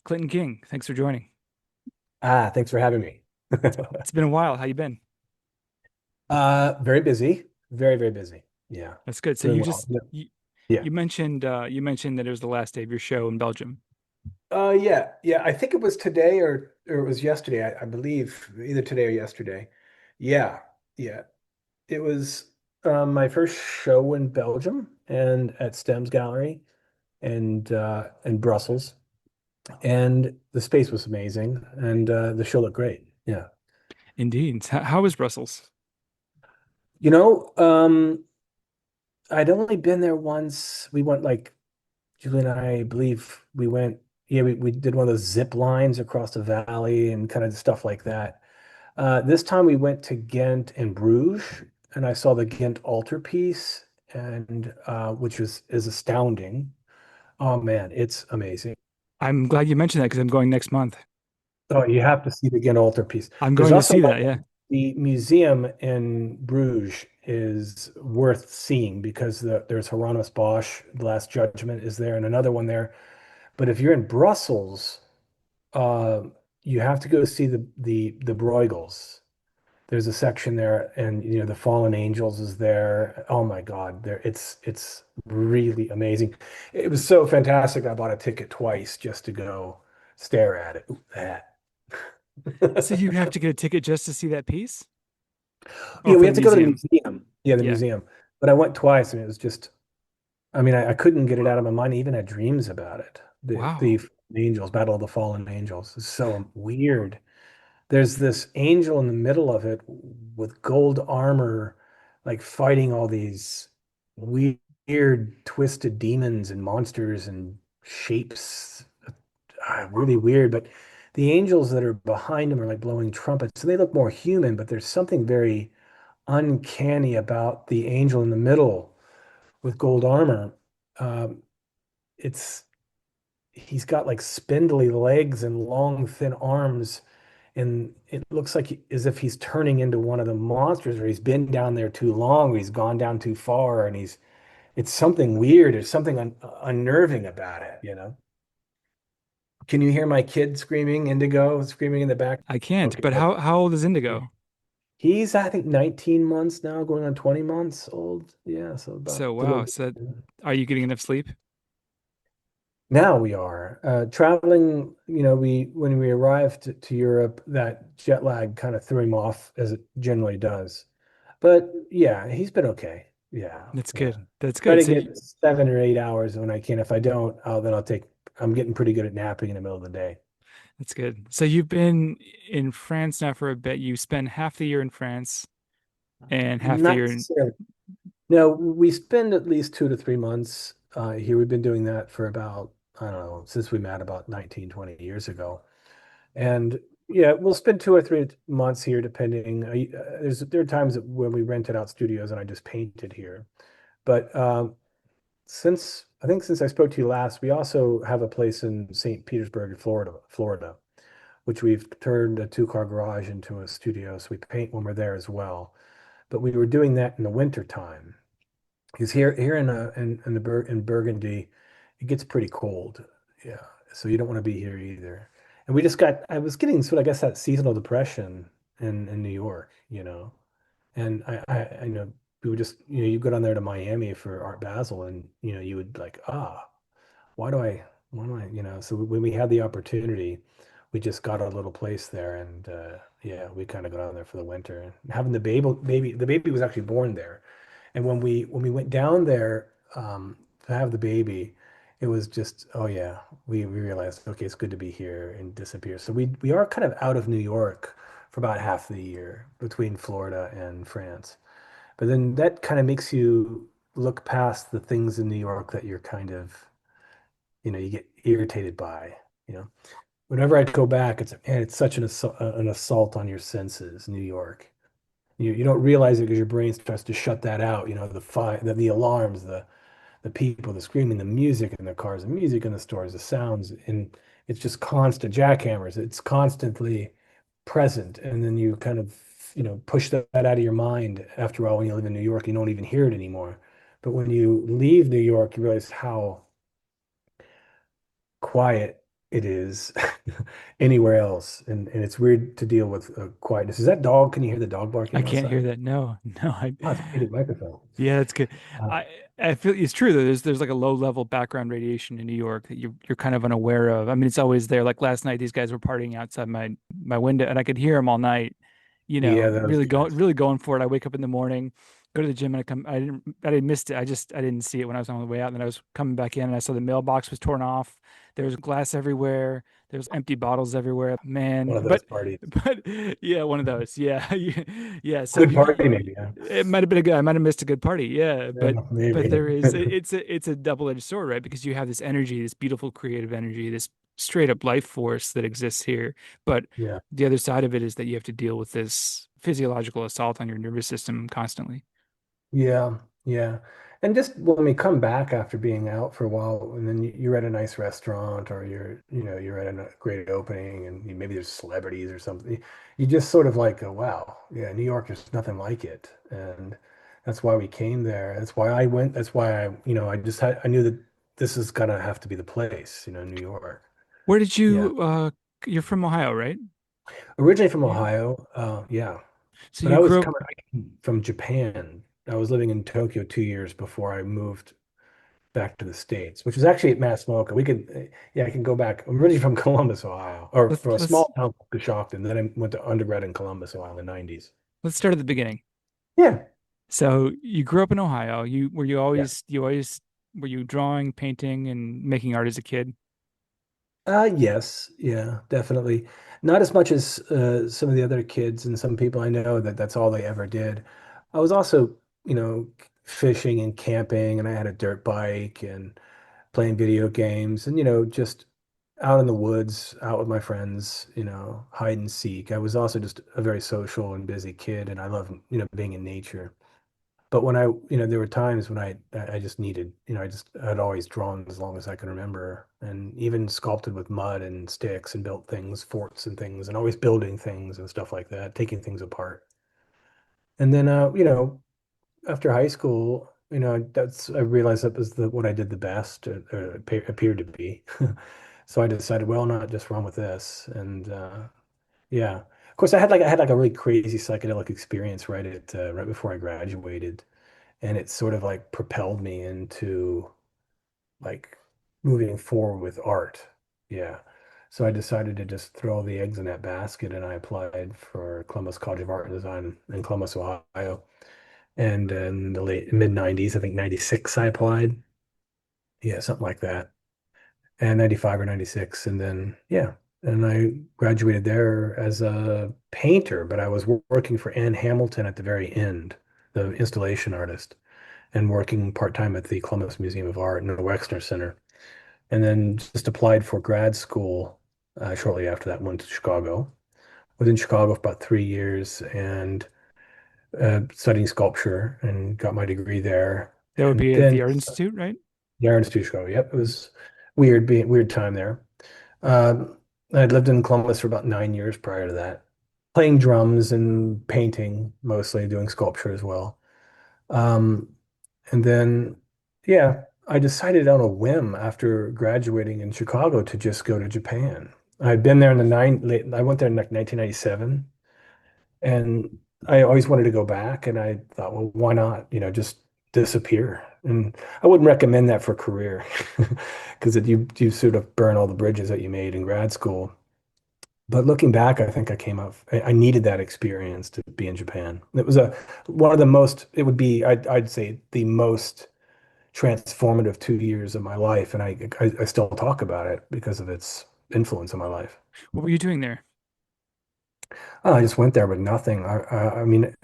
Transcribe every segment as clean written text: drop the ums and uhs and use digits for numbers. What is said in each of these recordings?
Clinton King. Thanks for joining. Thanks for having me. It's been a while. How you been? Very busy. Very, very busy. Yeah, That's good. So doing you well. just Yeah. you, Yeah. you mentioned that it was the last day of your show in Belgium. Yeah. I think it was today or it was yesterday. I believe either today or yesterday. Yeah. Yeah. It was my first show in Belgium and at Stems Gallery and in Brussels. And the space was amazing and the show looked great. Yeah. Indeed. How was Brussels? You know, um, I'd only been there once. We went like Julie and I believe we went, yeah, we did one of those zip lines across the valley and kind of stuff like that. This time we went to Ghent and Bruges, and I saw the Ghent altarpiece, and which is astounding. Oh man, it's amazing. I'm glad you mentioned that because I'm going next month. Oh, you have to see the Ghent altarpiece. I'm There's going to also see like that. Yeah. the museum in Bruges is worth seeing because there's Hieronymus Bosch, The Last Judgment is there, and another one there. But if you're in Brussels, uh, you have to go see the Bruegels. There's a section there, and the Fallen Angels is there. Oh my God, there it's really amazing. It was so fantastic. I bought a ticket twice just to go stare at it. Ooh, that. So you have to get a ticket just to see that piece, or Yeah, we for the have to go to the museum? museum. Yeah, the Yeah. museum. But I went twice, and it was just. I mean, I couldn't get it out of my mind. I even had dreams about it. The Wow. Angels, Battle of the Fallen Angels. It's so weird. There's this angel in the middle of it with gold armor, like fighting all these weird, twisted demons and monsters and shapes. Really weird. But the angels that are behind him are like blowing trumpets. So they look more human, but there's something very uncanny about the angel in the middle with gold armor. Um, it's he's got like spindly legs and long, thin arms, and it looks like as if he's turning into one of the monsters, or he's been down there too long, or he's gone down too far, and it's something weird. There's something unnerving about it. Can you hear my kid screaming, Indigo, screaming in the back? I can't. Okay, But good. how old is Yeah. Indigo? He's, I think, 19 months now, going on 20 months old. Yeah, so about So a little wow. bit. So are you getting enough sleep? Now we are traveling. We when we arrived to Europe, that jet lag kind of threw him off as it generally does. But yeah, he's been okay. Yeah, That's yeah. good. That's Try good. to So you, get 7 or 8 hours when I can. If I don't, then I'll take. I'm getting pretty good at napping in the middle of the day. that's good. So you've been in France now for a bit. You spend half the year in France and half the Not year in. necessarily. No, we spend at least 2 to 3 months here. We've been doing that for about, I don't know, since we met about 19, 20 years ago. And yeah, we'll spend 2 or 3 months here, depending. There are times when we rented out studios and I just painted here. But since I spoke to you last, we also have a place in St. Petersburg, Florida, which we've turned a two-car garage into a studio. So we paint when we're there as well. But we were doing that in the winter time because here in Burgundy, it gets pretty cold. Yeah, so you don't want to be here either. And I was getting sort of, I guess, that seasonal depression in New York, and I know we would just, you go down there to Miami for Art Basel, and you would like, why do I, why do I, so when we had the opportunity, we just got a little place there, and yeah, we kind of go down there for the winter. And having the baby was actually born there. And when we went down there to have the baby, it was just, oh yeah, we realized, okay, it's good to be here and disappear. So we are kind of out of New York for about half the year between Florida and France. But then that kind of makes you look past the things in New York that you're kind of, you get irritated by, you know. Whenever I go back, it's such an assault on your senses, New York. You don't realize it because your brain starts to shut that out. The alarms, the people, the screaming, the music in the cars, the music in the stores, the sounds, and it's just constant jackhammers. It's constantly present, and then you kind of push that out of your mind after all. When you live in New York, you don't even hear it anymore. But when you leave New York, you realize how quiet it is anywhere else. And it's weird to deal with quietness. Is that dog? Can you hear the dog I barking can't hear outside? that. No, no. Oh, it's a muted microphone. Yeah, that's good. Uh, I I feel it's true though. There's like a low level background radiation in New York that you're kind of unaware of. I mean, it's always there. Like last night, these guys were partying outside my window, and I could hear them all night. yeah, those guys. Really going for it. I wake up in the morning, go to the gym, and I didn't missed it. I didn't see it when I was on the way out. And then I was coming back in, and I saw the mailbox was torn off. There was glass everywhere. There was empty bottles everywhere. Man, One of those parties. but yeah, one of those. Yeah, yeah. So Good party, maybe. Yeah, it might have been a good. I might have missed a good party. Yeah, yeah, but maybe. there is it's a double-edged sword, right? Because you have this energy, this beautiful creative energy, this straight up life force that exists here. But Yeah. the other side of it is that you have to deal with this physiological assault on your nervous system constantly. Yeah, yeah. And just when we come back after being out for a while, and then you're at a nice restaurant, or you're at a great opening, and maybe there's celebrities or something. You just sort of like go, wow, yeah, New York is nothing like it, and that's why we came there. That's why I went. That's why I knew that this is gonna have to be the place, New York. Where did Yeah. you're from Ohio, right? Originally from Yeah. Ohio, yeah. So But you grew up I came from Japan. I was living in Tokyo 2 years before I moved back to the States, which was actually at Massimoka. Yeah, I can go back. I'm originally from Columbus, Ohio, or from a let's small town called Coshocton. Then I went to undergrad in Columbus, Ohio in the 90s. let's start at the beginning. Yeah. So you grew up in Ohio. Yeah. You always were you drawing, painting, and making art as a kid? Yes. Yeah, definitely. Not as much as some of the other kids and some people I know that that's all they ever did. I was also, fishing and camping, and I had a dirt bike and playing video games and, just out in the woods, out with my friends, hide and seek. I was also just a very social and busy kid, and I love, being in nature. But there were times when I just needed, I'd always drawn as long as I can remember, and even sculpted with mud and sticks and built things, forts and things, and always building things and stuff like that, taking things apart. And then, after high school, I realized that was what I did the best, or appeared to be. So I decided, well, not just run with this, and yeah. Of course, I had like a really crazy psychedelic experience right before I graduated, and it sort of like propelled me into like moving forward with art. Yeah. So I decided to just throw all the eggs in that basket, and I applied for Columbus College of Art and Design in Columbus, Ohio. And in the late mid 90s, I think 96 I applied. Yeah, something like that. And 95 or 96. And then, yeah. And I graduated there as a painter, but I was working for Ann Hamilton at the very end, the installation artist, and working part-time at the Columbus Museum of Art and the Wexner Center. And then just applied for grad school shortly after that, went to Chicago. Was in Chicago for about 3 years and studying sculpture and got my degree there. That would And be at then the Art Institute, right? the Art Institute Chicago. Yep, it was weird time there. Um, I'd lived in Columbus for about 9 years prior to that, playing drums and painting, mostly doing sculpture as well. Um, and then, yeah, I decided on a whim after graduating in Chicago to just go to Japan. I'd been there in the I went there in like 1997, and I always wanted to go back, and I thought, well, why not? Just disappear. And I wouldn't recommend that for a career because you sort of burn all the bridges that you made in grad school. But looking back, I think I came up. I needed that experience to be in Japan. It was one of the most. It would be, I'd say, the most transformative 2 years of my life, and I still talk about it because of its influence on my life. What were you doing there? Oh, I just went there with nothing. I mean,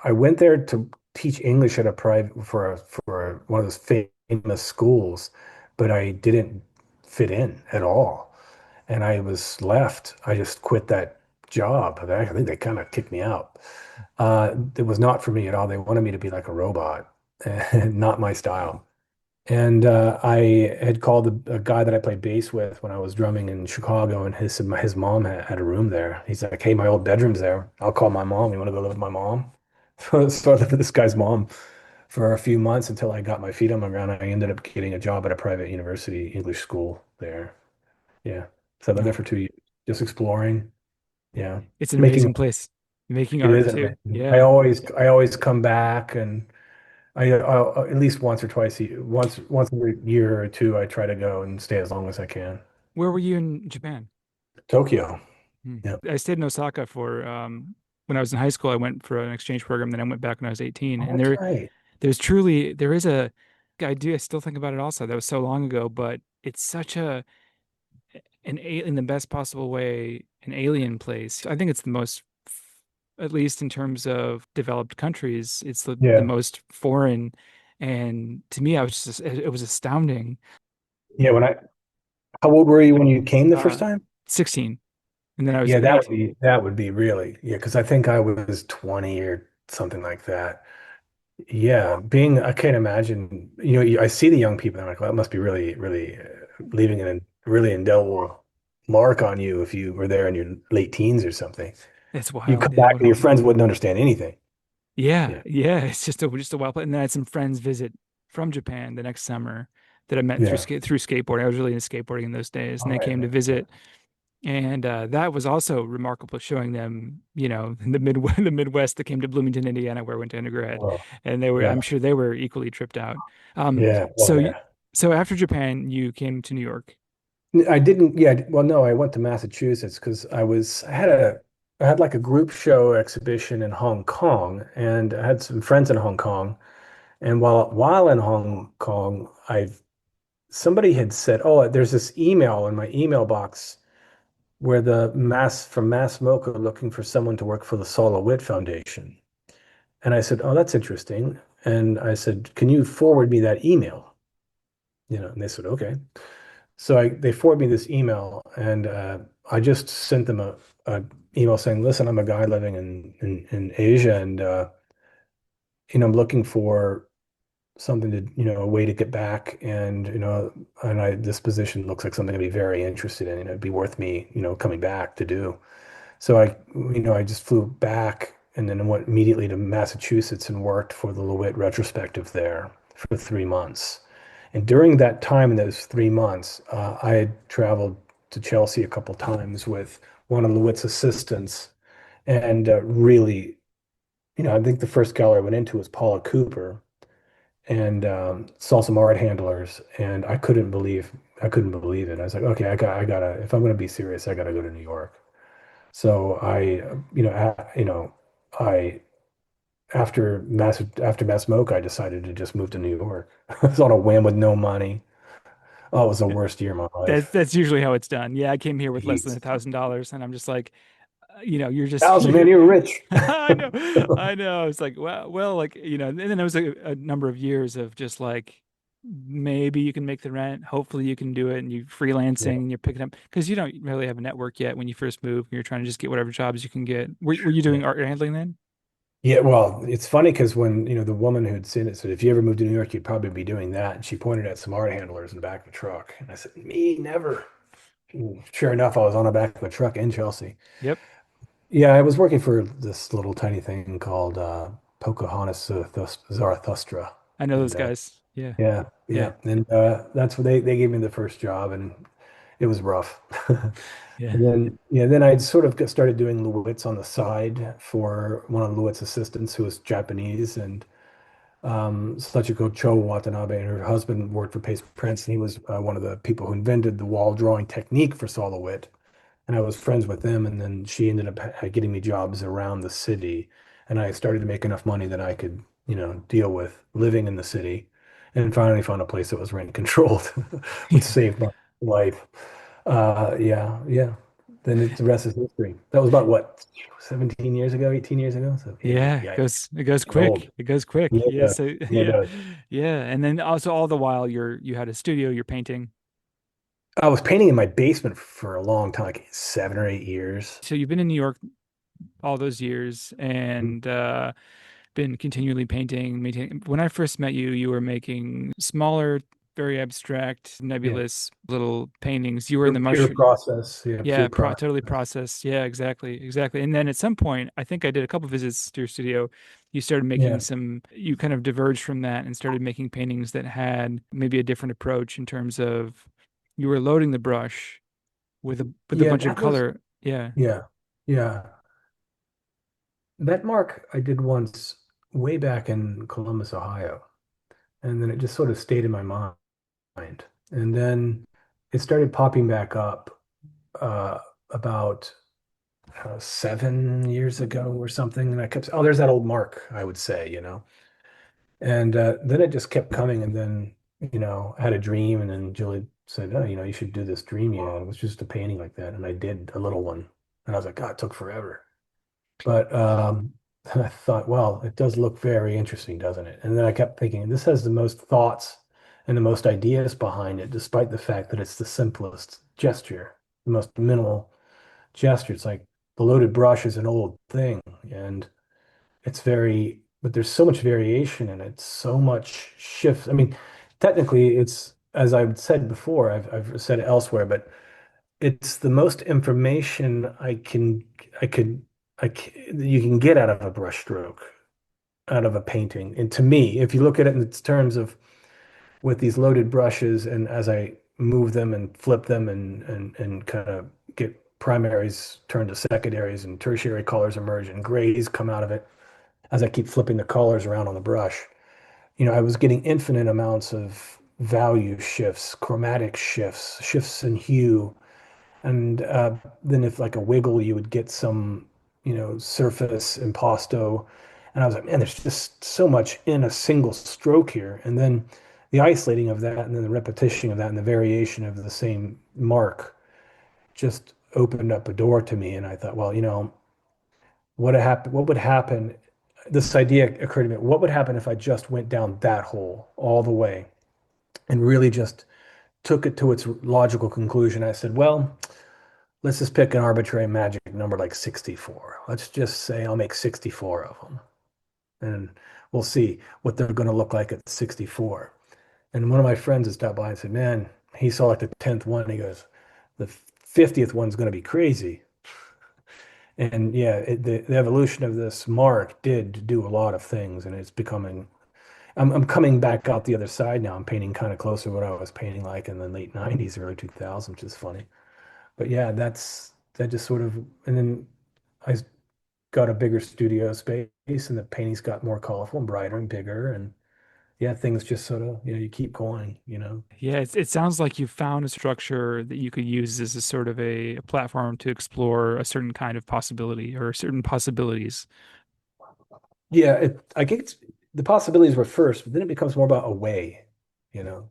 I went there to teach English at a private one of those famous schools, but I didn't fit in at all, and I was left. I just quit that job. I think they kind of kicked me out. It was not for me at all. They wanted me to be like a robot, and not my style. And I had called a guy that I played bass with when I was drumming in Chicago, and his mom had a room there. He's like, "Hey, my old bedroom's there. I'll call my mom. You want to go live with my mom?" So I lived with this guy's mom for a few months until I got my feet on the ground. I ended up getting a job at a private university English school there. Yeah. So I lived there Oh, for 2 years, just exploring. Yeah. it's an Making amazing place. Making it art is too. amazing. Yeah. I always come back, and I'll, at least once or twice once every year or two I try to go and stay as long as I can. Where were you in Japan? Tokyo. Hmm. Yeah. I stayed in Osaka for when I was in high school. I went for an exchange program, then I went back when I was 18. Oh, And that's right. there is a I still think about it also. That was so long ago, but it's such in the best possible way, an alien place. I think it's the most, at least in terms of developed countries, it's the Yeah. most foreign. And to me, I was just it was astounding. Yeah. How old were you when you came the first Uh, time? 16, and then I was Yeah, 8. that would be really, yeah, because I think I was 20 or something like that. Yeah, I can't imagine, I see the young people and I'm like, well, that must be really, really leaving a really indelible mark on you if you were there in your late teens or something. It's You wild. come Yeah. back and your friends wouldn't understand anything. Yeah, Yeah. yeah, it's just a wild place. And then I had some friends visit from Japan the next summer that I met Yeah. through skateboarding. I was really into skateboarding in those days, and All they right. came to Yeah. visit, and that was also remarkable, showing them, the the Midwest that came to Bloomington, Indiana, where I went to undergrad, Oh, and yeah. I'm sure they were equally tripped out. Um, Yeah. Oh, so yeah. so after Japan, you came to New York. I didn't, yeah, well, no, I went to Massachusetts because I had like a group show exhibition in Hong Kong, and I had some friends in Hong Kong. And while in Hong Kong, somebody had said, "Oh, there's this email in my email box where the Mass from Mass Mocha looking for someone to work for the Solo Wit Foundation." And I said, "Oh, that's interesting." And I said, "Can you forward me that email?" And they said, "Okay." So they forwarded me this email, and I just sent them a email saying, "Listen, I'm a guy living in Asia, and I'm looking for something to, a way to get back, and this position looks like something I'd be very interested in, and it'd be worth me, coming back to do." So I just flew back and then went immediately to Massachusetts and worked for the Lewitt retrospective there for 3 months. And during that time, in those 3 months, I had traveled to Chelsea a couple times with one of Lewitt's assistants, and really, I think the first gallery I went into was Paula Cooper, and saw some art handlers, and I couldn't believe it. I was like, okay, I gotta, if I'm gonna be serious, I gotta go to New York. So I after Mass Smoke, I decided to just move to New York. I was on a whim with no money. Oh, it was the worst year of my life. That's usually how it's done. Yeah, I came here with less than Jeez. $1,000, and I'm just like, you're just Thousand, man, you're rich. I know, I know. It's like, well, like, and then there was a number of years of just like, maybe you can make the rent. Hopefully you can do it, and you freelancing Yeah, and you're picking up because you don't really have a network yet when you first move. And you're trying to just get whatever jobs you can get. Were you yeah. doing art handling then? Yeah, well, it's funny because when, the woman who'd seen it said, if you ever moved to New York, you'd probably be doing that. And she pointed at some art handlers in the back of the truck. And I said, me, never. And sure enough, I was on the back of a truck in Chelsea. Yep, Yeah, I was working for this little tiny thing called Pocahontas Zarathustra. I know those And guys. Yeah, yeah, yeah, yeah. And that's what they gave me the first job, and it was rough. yeah. And then, yeah, then I sort of started doing Lewitz on the side for one of Lewitt's assistants who was Japanese, and Sachiko Cho Watanabe, and her husband worked for Pace Prince, and he was one of the people who invented the wall drawing technique for Solowit. And I was friends with them, and then she ended up getting me jobs around the city, and I started to make enough money that I could, deal with living in the city, and finally found a place that was rent controlled, which Yeah. saved my life. Yeah, yeah. The rest is history. That was about what, 17 years ago, 18 years ago. So yeah, Yeah, yeah, it goes getting old. quick. It goes quick. Yeah, it Yeah, does. so Yeah, it yeah. does. Yeah, and then also all the while you had a studio, you're painting. I was painting in my basement for a long time, like 7 or 8 years. So you've been in New York all those years Mhm. and been continually painting, maintaining. When I first met you, you were making smaller, very abstract, Yeah, nebulous little paintings. You were in the pure mushroom. process. Yeah, Yeah, pure process. totally processed. Yeah, exactly, exactly. And then at some point, I think I did a couple visits to your studio. You started making Yeah. you kind of diverged from that and started making paintings that had maybe a different approach in terms of you were loading the brush with a Yeah, bunch of that was, color. Yeah. yeah, yeah. That mark I did once way back in Columbus, Ohio. And then it just sort of stayed in my mind. And then it started popping back up uh, about 7 years ago or something. And I kept, oh, there's that old mark, I would say, And then it just kept coming. And then, I had a dream. And then Julie said, oh, you should do this dream you had. It was just a painting like that. And I did a little one. And I was like, God, it took forever. But I thought, well, it does look very interesting, doesn't it? And then I kept thinking, this has the most thoughts and the most ideas behind it, despite the fact that it's the simplest gesture, the most minimal gesture. It's like the loaded brush is an old thing, and but there's so much variation in it, so much shift. I mean, technically, it's, as I've said before, I've said it elsewhere, but it's the most information I could, you can get out of a brushstroke, out of a painting. And to me, if you look at it in its terms of with these loaded brushes, and as I move them and flip them and kind of get primaries turned to secondaries and tertiary colors emerge and grays come out of it as I keep flipping the colors around on the brush, I was getting infinite amounts of value shifts, chromatic shifts, shifts in hue, and then if like a wiggle, you would get some, surface impasto. And I was like, man, there's just so much in a single stroke here. And then the isolating of that and then the repetition of that and the variation of the same mark just opened up a door to me. And I thought, well, what would happen? This idea occurred to me. What would happen if I just went down that hole all the way and really just took it to its logical conclusion? I said, well, let's just pick an arbitrary magic number like 64. Let's just say I'll make 64 of them. And we'll see what they're going to look like at 64. And one of my friends has stopped by and said, man, he saw like the 10th one. And he goes, the 50th one's going to be crazy. And yeah, the evolution of this mark did do a lot of things. And it's becoming, I'm coming back out the other side now. I'm painting kind of closer to what I was painting like in the late 90s, early 2000s, which is funny. But yeah, that just sort of, and then I got a bigger studio space, and the paintings got more colorful and brighter and bigger, and yeah, things just sort of, you keep going. Yeah, it sounds like you found a structure that you could use as a sort of a platform to explore a certain kind of possibility or certain possibilities. Yeah, I guess the possibilities were first, but then it becomes more about a way, to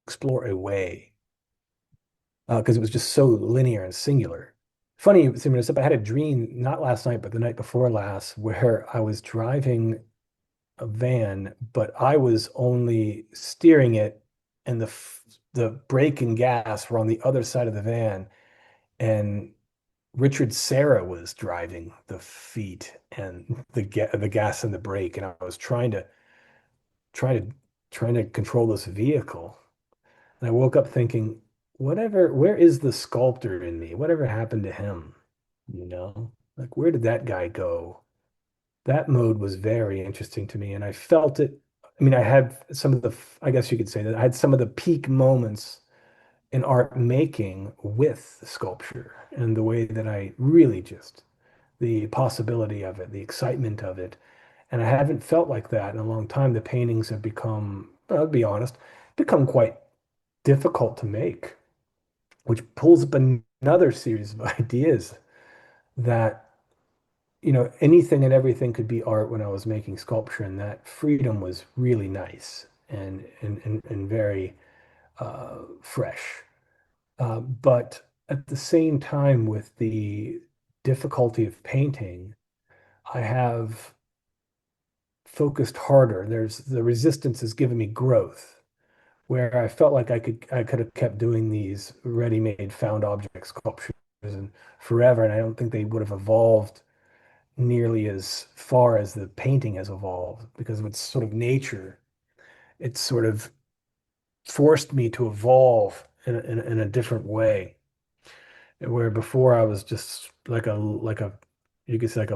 explore a way, because it was just so linear and singular. Funny, I had a dream not last night, but the night before last, where I was driving a van, but I was only steering it, and the brake and gas were on the other side of the van, and Richard Serra was driving the feet and the gas and the brake, and I was trying to trying to control this vehicle. And I woke up thinking, where is the sculptor in me? Whatever happened to him? Like where did that guy go? That mode was very interesting to me, and I felt it. I mean, I had some of the, I guess you could say that I had some of the peak moments in art making with sculpture and the way that I really just, the possibility of it, the excitement of it. And I haven't felt like that in a long time. The paintings have become, well, I'll be honest, become quite difficult to make, which pulls up another series of ideas that anything and everything could be art when I was making sculpture, and that freedom was really nice and very fresh. But at the same time, with the difficulty of painting, I have focused harder. There's the resistance has given me growth, where I felt like I could have kept doing these ready-made found object sculptures and forever, and I don't think they would have evolved nearly as far as the painting has evolved because of its sort of nature. It's sort of forced me to evolve in a different way, where before I was just like a you could say like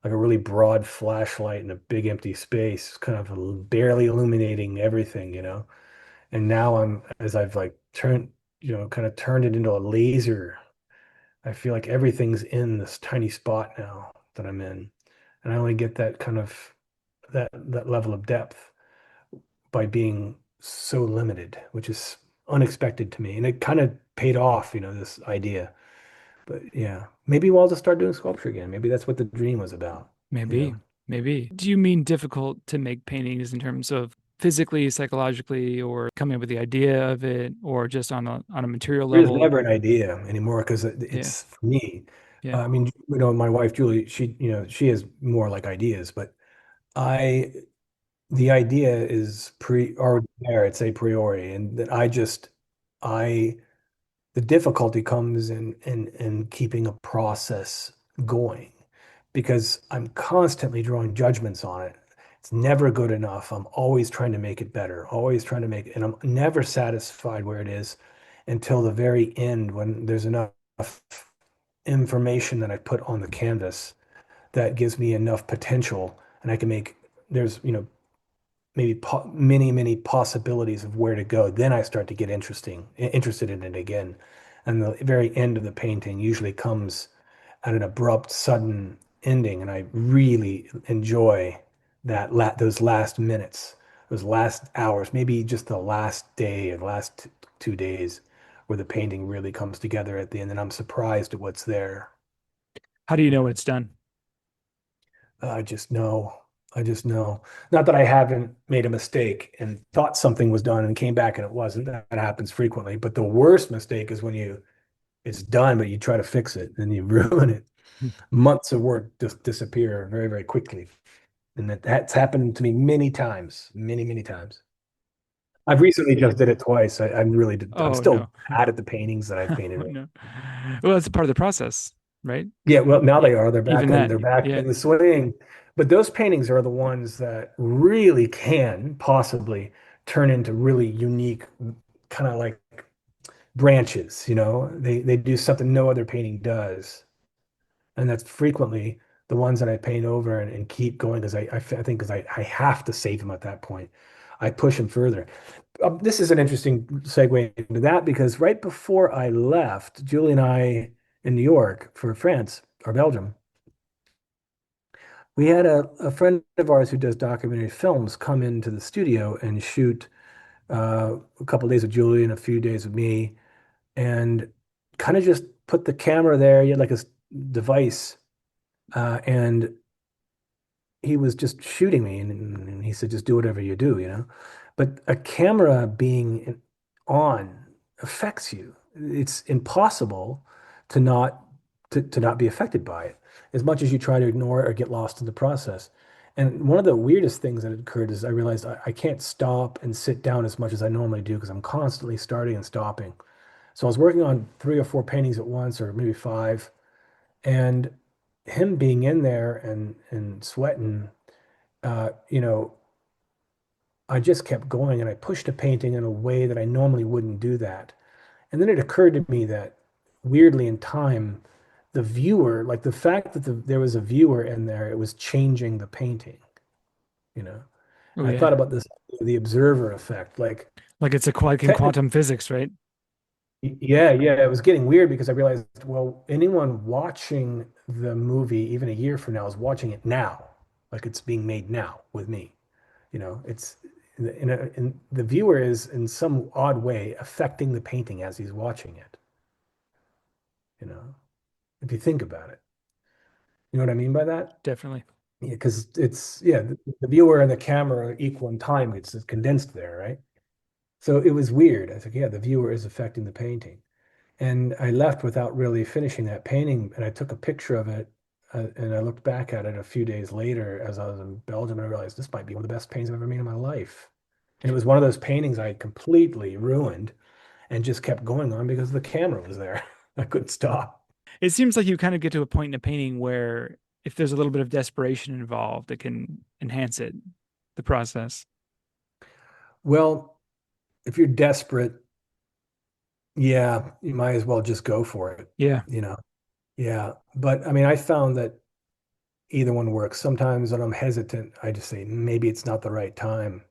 a really broad flashlight in a big empty space, kind of barely illuminating everything. And now as I've like turned, kind of turned it into a laser. I feel like everything's in this tiny spot now that I'm in, and I only get that kind of that level of depth by being so limited, which is unexpected to me. And it kind of paid off, this idea. But yeah, maybe we'll just start doing sculpture again. Maybe that's what the dream was about, you Maybe, know. maybe. Do you mean difficult to make paintings in terms of physically, psychologically, or coming up with the idea of it, or just on a material There's level? never an idea anymore because Yeah, it's for me. yeah. I mean, my wife Julie, she has more like ideas, but I the idea is pre already there. It's a priori, and that I the difficulty comes in keeping a process going because I'm constantly drawing judgments on it. It's never good enough. I'm always trying to make it better, always trying to make it, and I'm never satisfied where it is until the very end when there's enough information that I put on the canvas that gives me enough potential and I can make there's maybe many possibilities of where to go. Then I start to get interested in it again. And the very end of the painting usually comes at an abrupt, sudden ending, and I really enjoy those last minutes, those last hours, maybe just the last day or the last 2 days, where the painting really comes together at the end, and I'm surprised at what's there. How do you know when it's done? I just know. I just know. Not that I haven't made a mistake and thought something was done and came back and it wasn't. That happens frequently. But the worst mistake is when it's done, but you try to fix it and you ruin it. Months of work just disappear very, very quickly. And that's happened to me many times, many times. I've recently just did it twice. I'm Oh still no. bad at the paintings that I've painted. Oh no. Well, that's a part of the process, right? Yeah, well, now Yeah. they are. Even that. They're back Yeah. in the swing. But those paintings are the ones that really can possibly turn into really unique, kind of like branches, They do something no other painting does. And that's frequently the ones that I paint over and keep going because I think because I have to save them at that point. I push them further. This is an interesting segue into that because right before I left, Julie and I in New York for France or Belgium, we had a friend of ours who does documentary films come into the studio and shoot a couple of days with Julie and a few days with me, and kind of just put the camera there. He had like a device, and he was just shooting me, and he said, "Just do whatever you do." But a camera being on affects you. It's impossible to not to not be affected by it, as much as you try to ignore it or get lost in the process. And one of the weirdest things that occurred is I realized I can't stop and sit down as much as I normally do because I'm constantly starting and stopping. So I was working on 3 or 4 paintings at once, or maybe 5, and him being in there and sweating, you know, I just kept going and I pushed a painting in a way that I normally wouldn't do that. And then it occurred to me that weirdly in time, the viewer, like the fact that there was a viewer in there, it was changing the painting, you know. Oh And I yeah. thought about this, the observer effect. Like, Like it's like in technically, quantum physics, right? yeah, it was getting weird because I realized, well, anyone watching the movie, even a year from now, is watching it now. Like it's being made now with me. It's in the viewer is in some odd way affecting the painting as he's watching it, you know, if you think about it. You know what I mean by that? Definitely. Yeah, because the viewer and the camera are equal in time. It's condensed there, right? So it was weird. I was like, yeah, the viewer is affecting the painting. And I left without really finishing that painting. And I took a picture of it. And I looked back at it a few days later as I was in Belgium. And I realized this might be one of the best paintings I've ever made in my life. And it was one of those paintings I had completely ruined and just kept going on because the camera was there. I couldn't stop. It seems like you kind of get to a point in a painting where if there's a little bit of desperation involved, it can enhance it, the process. Well, if you're desperate, yeah, you might as well just go for it, Yeah. you know? Yeah. But I mean, I found that either one works. Sometimes when I'm hesitant, I just say maybe it's not the right time.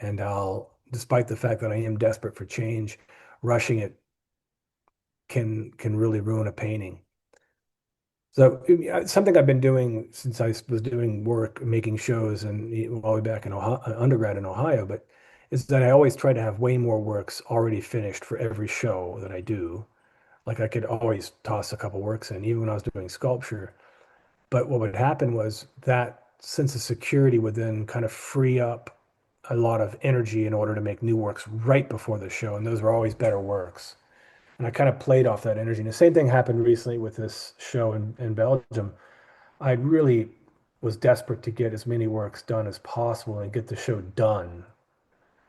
And despite the fact that I am desperate for change, rushing it. can really ruin a painting. So something I've been doing since I was doing work, making shows, and all the way back in Ohio, undergrad in Ohio, but is that I always try to have way more works already finished for every show that I do. Like I could always toss a couple works in, even when I was doing sculpture. But what would happen was that sense of security would then kind of free up a lot of energy in order to make new works right before the show, and those were always better works. And I kind of played off that energy. And the same thing happened recently with this show in Belgium. I really was desperate to get as many works done as possible and get the show done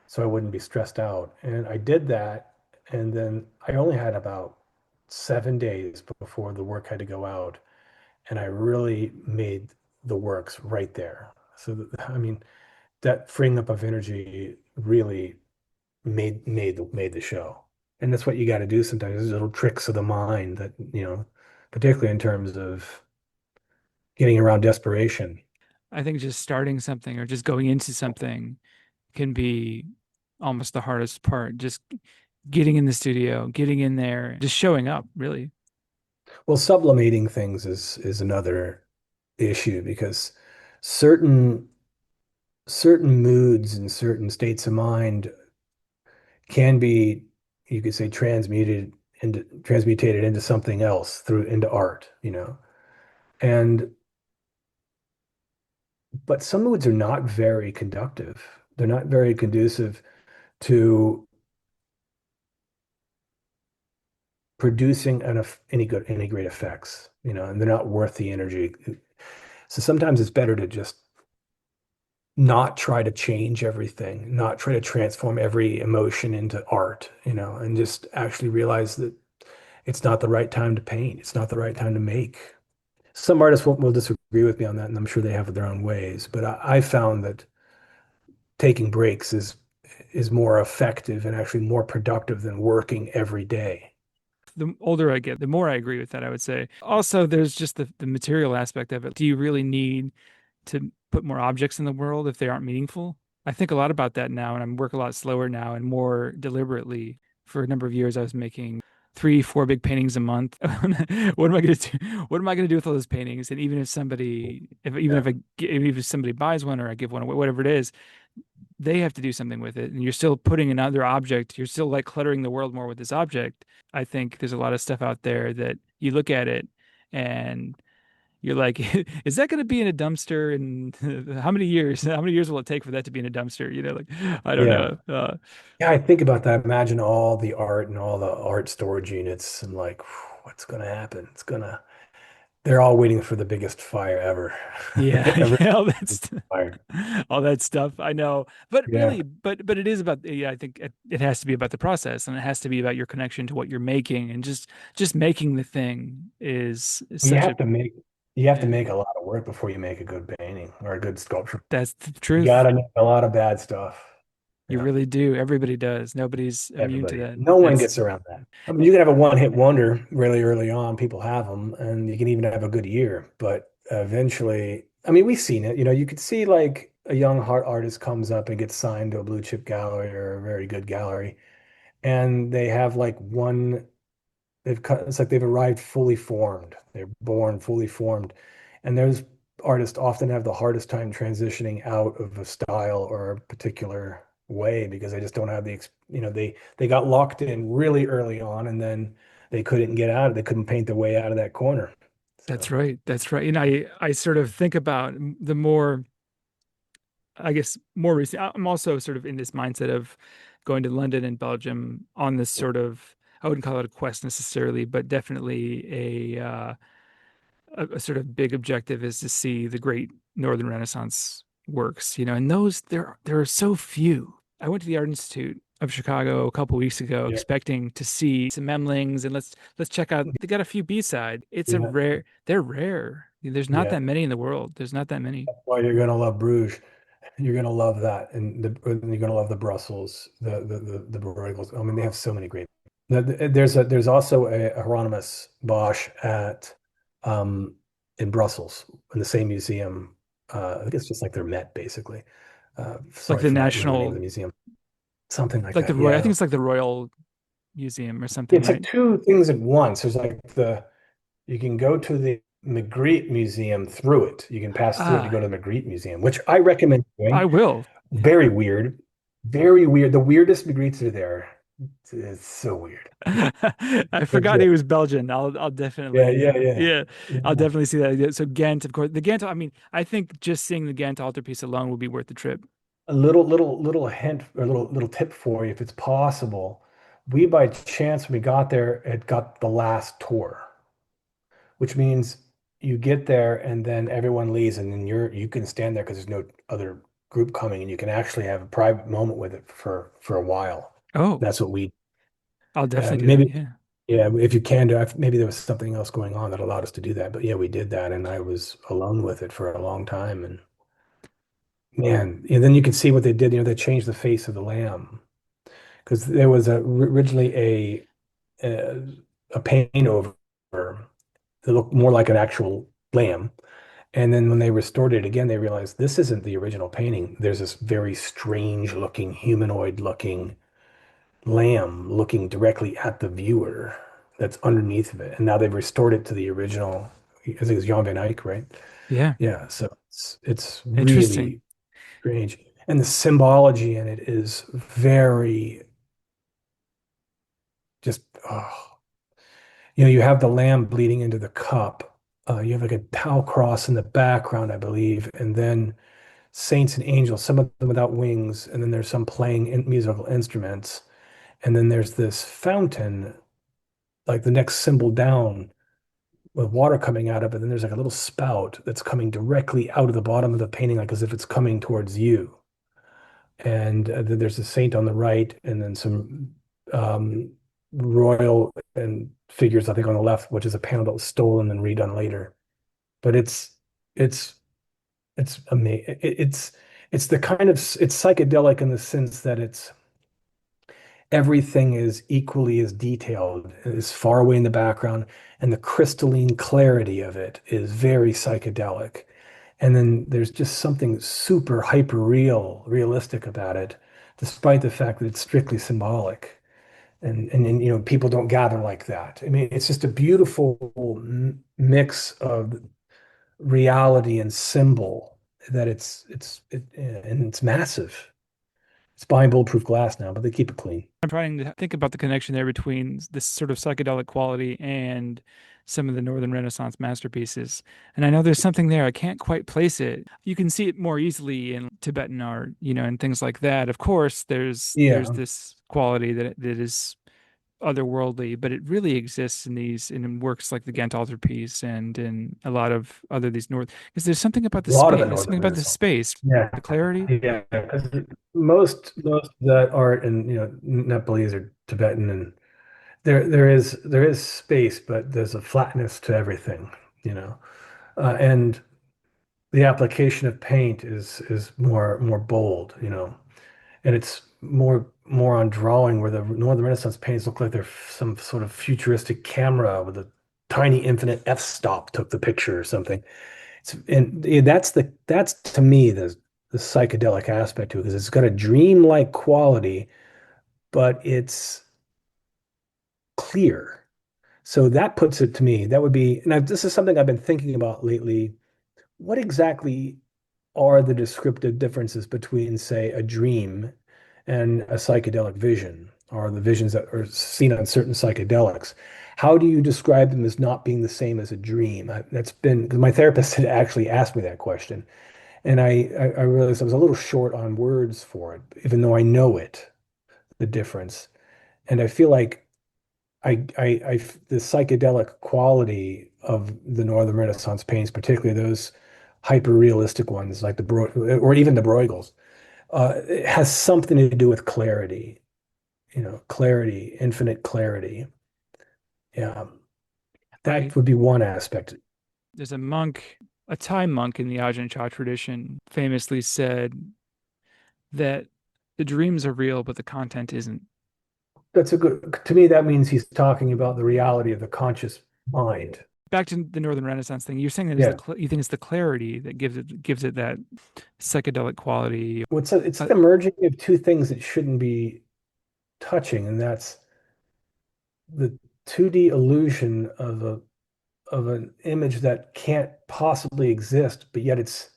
so I wouldn't be stressed out. And I did that. And then I only had about 7 days before the work had to go out. And I really made the works right there. So, I mean, that freeing up of energy really made the show. And that's what you got to do sometimes. There's little tricks of the mind that, particularly in terms of getting around desperation. I think just starting something or just going into something can be almost the hardest part. Just getting in the studio, getting in there, just showing up, really. Well, sublimating things is another issue because certain certain moods and certain states of mind can be, you could say, transmutated into something else through into art. And but some moods are not very conductive. They're not very conducive to producing any great effects, and they're not worth the energy. So sometimes it's better to just not try to change everything, not try to transform every emotion into art, and just actually realize that it's not the right time to paint. It's not the right time to make. Some artists will disagree with me on that, and I'm sure they have their own ways. But I found that taking breaks is more effective and actually more productive than working every day. The older I get, the more I agree with that, I would say. Also, there's just the material aspect of it. Do you really need to put more objects in the world if they aren't meaningful? I think a lot about that now, and I work a lot slower now and more deliberately. For a number of years, I was making 3, 4 big paintings a month. What am I going to do? What am I going to do with all those paintings? And even if somebody, if even Yeah. if I, even if somebody buys one or I give one away, whatever it is, they have to do something with it. And you're still putting another object. You're still like cluttering the world more with this object. I think there's a lot of stuff out there that you look at it and you're like, is that going to be in a dumpster? And how many years? How many years will it take for that to be in a dumpster? Like, I don't Yeah. know. Yeah, I think about that. Imagine all the art and all the art storage units and like, what's going to happen? They're all waiting for the biggest fire ever. Yeah, Ever yeah, all that fired. all that stuff. I know, but Yeah. really, but it is about. Yeah, I think it has to be about the process, and it has to be about your connection to what you're making, and just making the thing is You such a have to make you have to yeah. make a lot of work before you make a good painting or a good sculpture. That's the You truth. gotta make a lot of bad stuff. You Yeah. really do. Everybody does. Nobody's immune to Everybody. that. No one That's gets around that. I mean, you can have a one-hit wonder really early on. People have them, and you can even have a good year. But eventually, I mean, we've seen it. You could see like a young art artist comes up and gets signed to a blue chip gallery or a very good gallery, and they have like one. It's like they've arrived fully formed. They're born fully formed. And those artists often have the hardest time transitioning out of a style or a particular way because they just don't have they got locked in really early on and then they couldn't get out. They couldn't paint their way out of that corner. that's So right. That's right. And I sort of think about the more I guess more recent. I'm also sort of in this mindset of going to London and Belgium on this sort of I wouldn't call it a quest necessarily, but definitely a sort of big objective is to see the great Northern Renaissance works, and those there are so few. I went to the Art Institute of Chicago a couple weeks ago, yeah, expecting to see some Memlings and let's check out. They got a few B-side. yeah, They're rare. There's not yeah. that many in the world. There's not that many. Well, you're gonna love Bruges. You're gonna love that, and you're gonna love the Brussels, the Bruegels. I mean, they have so many great. There's also a Hieronymus Bosch at um in Brussels in the same museum. I think it's just like their Met basically. Like Sorry, I the forgot the name of the national, museum. Something like like the that. Royal. I think Yeah, it's like the Royal. museum or something, It's like right? two things at once. There's like you can go to the Magritte Museum through it. You can pass through it to Ah, go to the Magritte Museum, which I recommend I doing. will. Very weird. Very weird. The weirdest Magrittes are there. It's so weird. I forgot he Legit. was Belgian. I'll Yeah, definitely yeah, yeah. yeah, I'll Yeah. definitely see that. Yeah, so Ghent, of course. The Ghent, I mean, I think just seeing the Ghent altarpiece alone would be worth the trip. A little hint or little tip for you, if it's possible. We by chance when we got there, had got the last tour, which means you get there and then everyone leaves and then you can stand there because there's no other group coming and you can actually have a private moment with it for a while. Oh, That's what we I'll definitely do that. maybe Yeah. yeah, if you can do maybe there was something else going on that allowed us to do that. But yeah, we did that and I was alone with it for a long time and man, and then you can see what they did. They changed the face of the lamb because there was originally a a paint over that looked more like an actual lamb. And then when they restored it again, they realized this isn't the original painting. There's this very strange looking, humanoid looking lamb looking directly at the viewer that's underneath of it. And now they've restored it to the original. I think it's Jan van Eyck, right? Yeah. Yeah. So it's Interesting. really strange. And the symbology in it is very just, oh. You have the lamb bleeding into the cup. You have like a tau cross in the background, I believe, and then saints and angels, some of them without wings, and then there's some playing musical instruments, and then there's this fountain, like the next symbol down, with water coming out of it. And there's like a little spout that's coming directly out of the bottom of the painting, like as if it's coming towards you. And then there's a saint on the right, and then some um, royal and figures, I think, on the left, which is a panel that was stolen and redone later. But it's it's amazing. It's the kind of it's psychedelic in the sense that it's everything is equally as detailed, is far away in the background, and the crystalline clarity of it is very psychedelic. And then there's just something super hyper realistic about it, despite the fact that it's strictly symbolic. And people don't gather like that. I mean, it's just a beautiful mix of reality and symbol that and it's massive. It's behind bulletproof glass now, but they keep it clean. I'm trying to think about the connection there between this sort of psychedelic quality and some of the Northern Renaissance masterpieces. And I know there's something there. I can't quite place it. You can see it more easily in Tibetan art, and things like that. Of course, there's Yeah, this quality that is otherworldly, but it really exists in works like the Ghent altarpiece and in a lot of other these north because there's something about the a lot of space. the There's something Northern about the Renaissance. space, Yeah, the clarity. yeah. Because most of that art in Nepalese or Tibetan, and there is space, but there's a flatness to everything, you know. And the application of paint is more bold, and it's more on drawing where the Northern Renaissance paintings look like they're some sort of futuristic camera with a tiny infinite f-stop took the picture or something. And yeah, that's to me the psychedelic aspect to it because it's got a dreamlike quality, but it's clear. So that puts it to me. That would be, and this is something I've been thinking about lately. What exactly are the descriptive differences between, say, a dream and a psychedelic vision, or the visions that are seen on certain psychedelics? How do you describe them as not being the same as a dream? That's been because my therapist had actually asked me that question, and I realized I was a little short on words for it, even though I know it, the difference. And I feel like the psychedelic quality of the Northern Renaissance paintings, particularly those hyper realistic ones like or even the Bruegels, it has something to do with clarity, clarity, infinite clarity. Yeah, I that would be one aspect. There's a monk, a Thai monk in the Ajahn Chah tradition, famously said that the dreams are real, but the content isn't. That's a good, to me, that means he's talking about the reality of the conscious mind. Back to the Northern Renaissance thing, you're saying that is Yeah. you think it's the clarity that gives it that psychedelic quality. It's Uh, the merging of two things that shouldn't be touching, and that's the 2D illusion of an image that can't possibly exist, but yet it's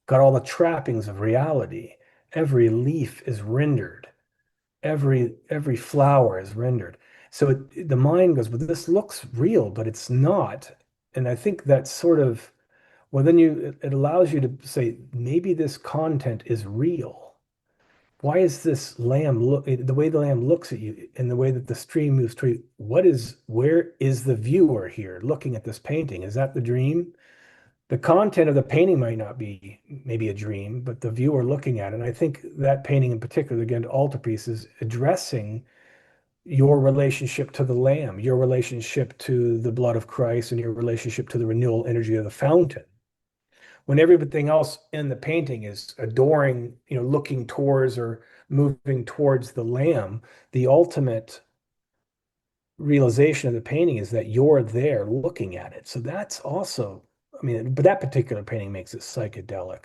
got all the trappings of reality. Every leaf is rendered, every flower is rendered. So the mind goes, well, this looks real, but it's not. And I think that's sort of, well, then it allows you to say, maybe this content is real. Why is this lamb look the way the lamb looks at you and the way that the stream moves through you? Where is the viewer here looking at this painting? Is that the dream? The content of the painting might not be maybe a dream, but the viewer looking at it. And I think that painting in particular, again, Altarpiece, is addressing your relationship to the lamb, your relationship to the blood of Christ, and your relationship to the renewal energy of the fountain. When everything else in the painting is adoring, looking towards or moving towards the lamb, the ultimate realization of the painting is that you're there looking at it. So that's also, I mean, but that particular painting makes it psychedelic.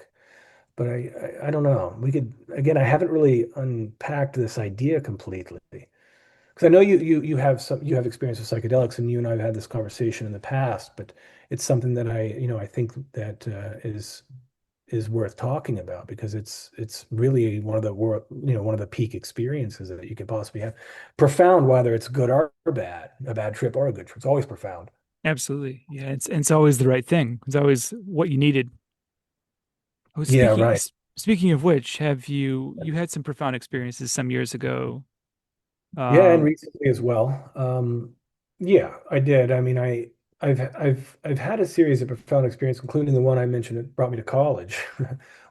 But I don't know. We could, again, I haven't really unpacked this idea completely. Because I know you have experience with psychedelics, and you and I have had this conversation in the past, but it's something that I think that is worth talking about because it's really one of the one of the peak experiences that you could possibly have. Profound, whether it's good or bad, a bad trip or a good trip. It's always profound. Absolutely. Yeah, it's always the right thing. It's always what you needed. Oh, Yeah, right. speaking of which, have you had some profound experiences some years ago? Yeah, and Um, recently as well. Yeah, I did. I mean, I've had a series of profound experiences, including the one I mentioned that brought me to college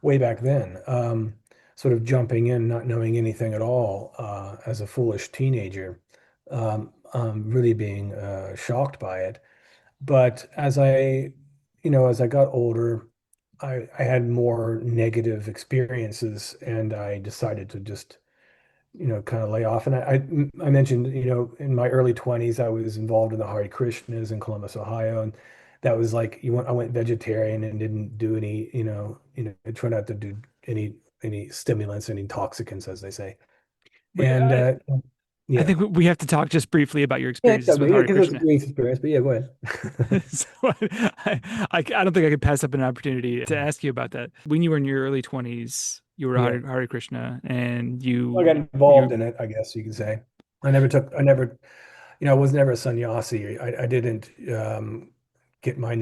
way back then. Sort of jumping in, not knowing anything at all, as a foolish teenager, really being shocked by it. But as I got older, I had more negative experiences, and I decided to just kind of lay off. And I mentioned, in my early 20s, I was involved in the Hare Krishnas in Columbus, Ohio. And that was like, I went vegetarian and didn't do any, I try not to do any stimulants, any intoxicants, as they say. we, And I yeah. think we have to talk just briefly about your Yeah, experiences with yeah, Hare because it was a Krishna. brief experience, but yeah, go ahead. So I don't think I could pass up an opportunity to ask you about that. When you were in your early 20s, you were Yeah. Hare Krishna, and I got involved in it, I guess you could say. I never, I was never a sannyasi. I didn't get my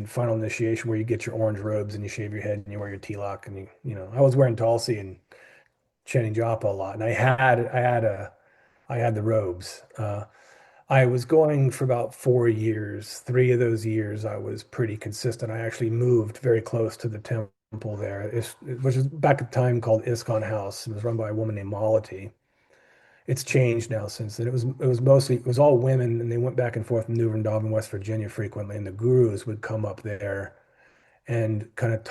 final initiation where you get your orange robes and you shave your head and you wear your tilak and I was wearing tulsi and chanting japa a lot. And I had the robes. I was going for about 4 years. 3 of those years I was pretty consistent. I actually moved very close to the temple there, which was back at the time called ISKCON House. It was run by a woman named Malati. It's changed now since then. It was all women, and they went back and forth from New Vrindavan, West Virginia frequently, and the gurus would come up there and kind of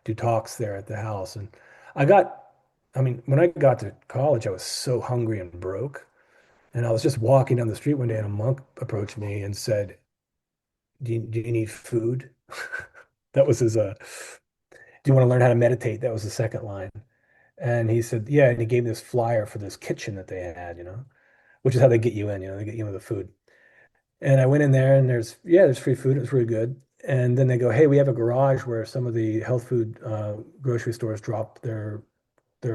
do talks there at the house. And I got, I mean, when I got to college, I was so hungry and broke. And I was just walking down the street one day, and a monk approached me and said, do you need food? That was do you want to learn how to meditate? That was the second line. And he said, yeah. And he gave me this flyer for this kitchen that they had, which is how they get you in, they get you with the food. And I went in there and there's free food. It was really good. And then they go, hey, we have a garage where some of the health food grocery stores drop their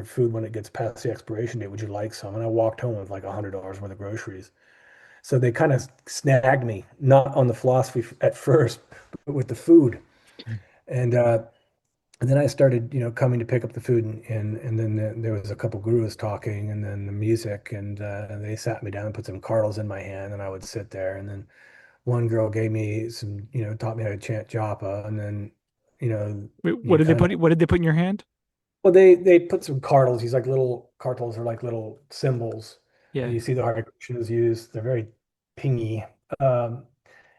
food when it gets past the expiration date. Would you like some? And I walked home with like $100 worth of groceries. So they kind of snagged me, not on the philosophy at first, but with the food. And and then I started, coming to pick up the food, and then there was a couple gurus talking, and then the music, and they sat me down and put some cardles in my hand, and I would sit there, and then one girl gave me some, taught me how to chant japa, and then, wait, you kind of, what did they put in your hand? well, they put some cardles. These like little cartels are like little symbols that Yeah. you see the Hare Krishnas use. They're very pingy. Um,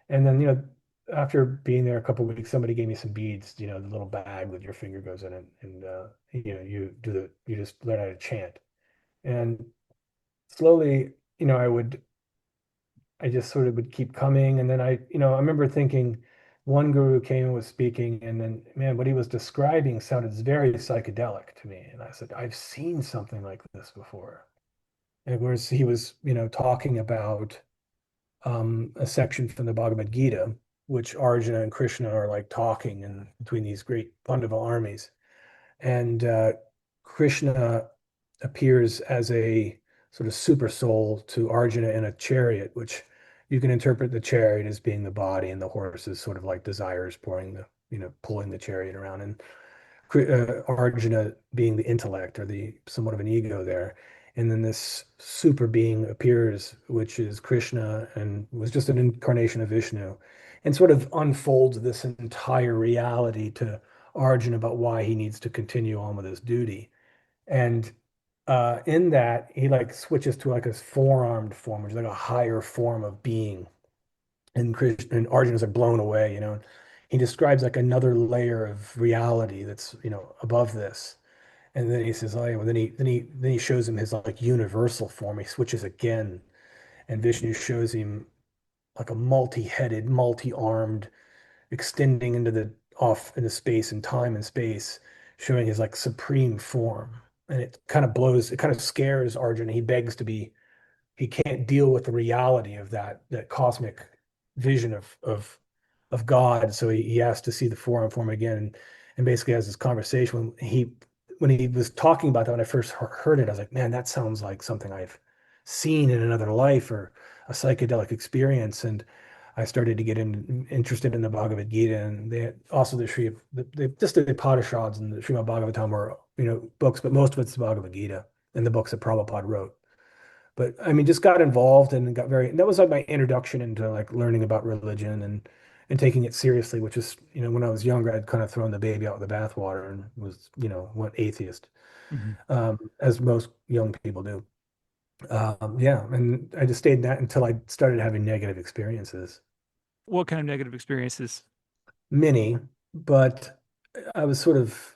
And then, after being there a couple of weeks, somebody gave me some beads, the little bag that your finger goes in it, and you just learn how to chant. And slowly, I just sort of would keep coming. And then I remember thinking one guru came and was speaking, and then, man, what he was describing sounded very psychedelic to me. And I said, I've seen something like this before. And whereas he was, talking about a section from the Bhagavad Gita, which Arjuna and Krishna are like talking in between these great Pandava armies. And Krishna appears as a sort of super soul to Arjuna in a chariot, which you can interpret the chariot as being the body and the horse is sort of like desires pouring pulling the chariot around. And Arjuna being the intellect or the somewhat of an ego there. And then this super being appears, which is Krishna and was just an incarnation of Vishnu, and sort of unfolds this entire reality to Arjuna about why he needs to continue on with his duty. And in that, he like switches to like a four-armed form, which is like a higher form of being. And Krishna and Arjuna's like blown away. He describes like another layer of reality that's, above this. And then he says, "Oh yeah." Well, then he shows him his like universal form. He switches again, and Vishnu shows him like a multi-headed, multi-armed, extending into the off into space and time and space, showing his like supreme form. And it kind of scares Arjuna. He can't deal with the reality of that cosmic vision of God. So he has to see the forearm form again, and basically has this conversation when he was talking about that. When I first heard it, I was like, man, that sounds like something I've seen in another life or a psychedelic experience. And I started to get interested in the Bhagavad Gita, and they had also just the Upanishads and the Srimad Bhagavatam were books, but most of it's the Bhagavad Gita and the books that Prabhupada wrote. But I mean, just got involved and that was like my introduction into like learning about religion and taking it seriously, which is, when I was younger, I'd kind of thrown the baby out with the bathwater and was, went atheist, Hmm. as most young people do. Yeah, and I just stayed in that until I started having negative experiences. What kind of negative experiences? Many, but I was sort of,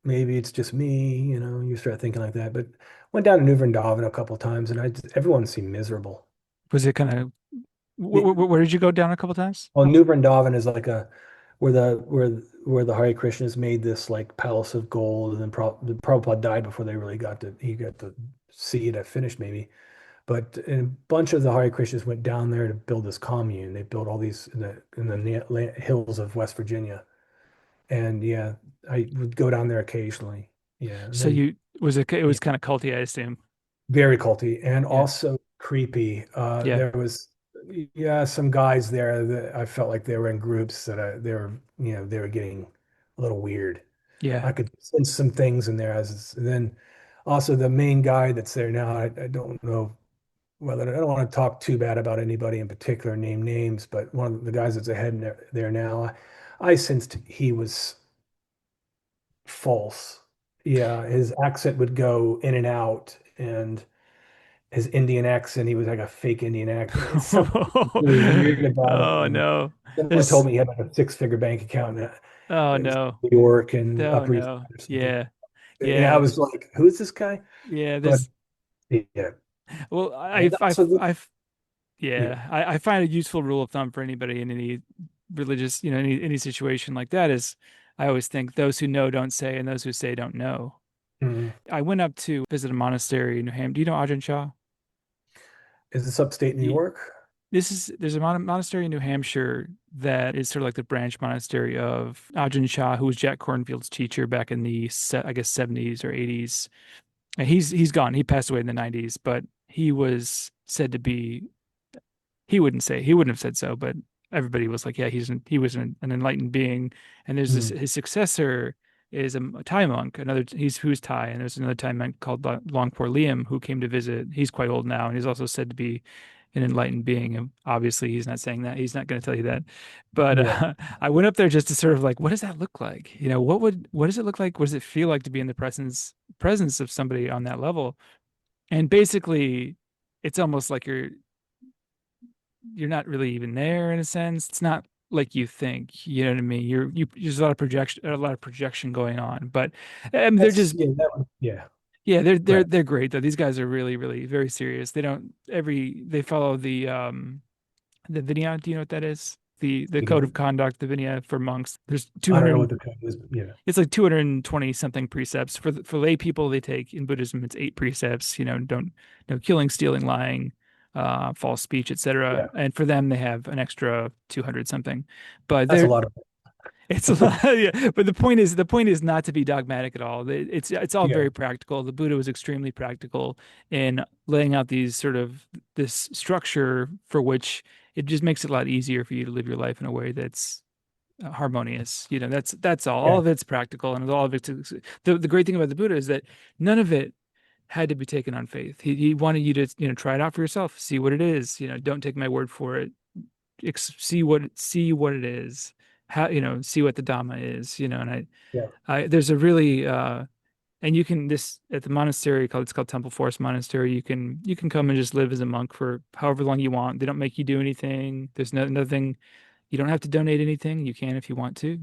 maybe it's just me, you start thinking like that. But went down to New Vrindavan a couple of times, and everyone seemed miserable. Was it kind of It, where did you go down a couple times? well, New Vrindavan is like a where the Hare Krishnas made this like palace of gold, and then Prabhupada died before he got to see it finished maybe. But a bunch of the Hare Krishnas went down there to build this commune. They built all these in the hills of West Virginia. And yeah, I would go down there occasionally. Yeah, and So then you was it yeah, was kind of culty, I assume. very culty and Yeah. also creepy. Yeah. There was, yeah, some guys there that I felt like they were in groups that they were getting a little weird. Yeah. I could sense some things in there and then also the main guy that's there now. I don't know whether I don't want to talk too bad about anybody in particular, name names, but one of the guys that's ahead there now, I sensed he was false. Yeah, his accent would go in and out, and his Indian accent, he was like a fake Indian accent. Something really weird about him. Oh And no. someone told There's me he had like a six-figure bank account oh in no. New York and Oh Upper East no. Side or something. Yeah. Yeah, I Yeah. was like, who is this guy? Yeah. But There's yeah, well, and also yeah, I find a useful rule of thumb for anybody in any religious, any situation like that is I always think those who know don't say and those who say don't know. mm. I went up to visit a monastery in New Hampshire. Do you know Ajahn Chah? Is this upstate New Y- York? there's a monastery in New Hampshire that is sort of like the branch monastery of Ajahn Chah, who was Jack Kornfield's teacher back in the I guess 70s or 80s. And he's gone. He passed away in the 90s, but he was said to be he wouldn't have said so, but everybody was like, yeah, he was an enlightened being. And there's this Mm. his successor is a Thai monk, another who's Thai, and there's another Thai monk called Longpor Liam who came to visit. He's quite old now, and he's also said to be an enlightened being. And obviously, he's not saying that. He's not going to tell you that. But Yeah, I went up there just to sort of like, what does that look like? What does it look like? What does it feel like to be in the presence of somebody on that level? And basically, it's almost like you're not really even there in a sense. It's not like you think, you know what I mean? There's a lot of projection going on. But I mean, they're that's just yeah, that one, yeah. yeah, Go ahead. they're great though. These guys are really, really very serious. They follow the Vinaya. Do you know what that is? The You code know, of conduct, the Vinaya for monks. There's I don't know what 200 the code is, but yeah. it's like 220 something precepts for lay people. They take in Buddhism it's eight precepts, don't no killing, stealing, lying, false speech, etc. Yeah, And for them, they have an extra 200 something. But that's a they're lot of. it's a lot, yeah. But the point is not to be dogmatic at all. It's all Yeah, very practical. The Buddha was extremely practical in laying out these sort of this structure for which it just makes it a lot easier for you to live your life in a way that's harmonious. That's all. All yeah, of it's practical, and all of it's the great thing about the Buddha is that none of it had to be taken on faith. He wanted you to try it out for yourself, see what it is. Don't take my word for it. See what it is. How see what the Dhamma is. And yeah, I there's a really and you can this at the monastery it's called Temple Forest Monastery. You can come and just live as a monk for however long you want. They don't make you do anything. There's nothing. You don't have to donate anything. You can if you want to.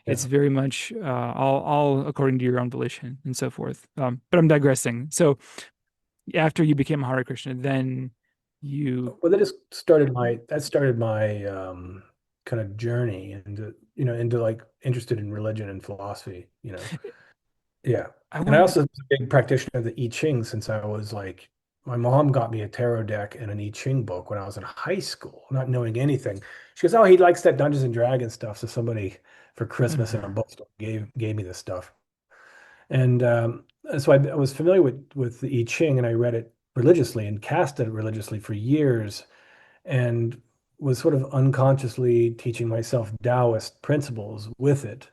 It's yeah. very much all according to your own volition and so forth. But I'm digressing. So after you became a Hare Krishna, then you. Well, that started my kind of journey into like interested in religion and philosophy. Yeah. I And I wanted. also was a big practitioner of the I Ching since I was like, my mom got me a tarot deck and an I Ching book when I was in high school, not knowing anything. She goes, "Oh, he likes that Dungeons and Dragons stuff." So somebody for Christmas in a bookstore gave me this stuff. And so I was familiar with the I Ching and I read it religiously and casted it religiously for years and was sort of unconsciously teaching myself Taoist principles with it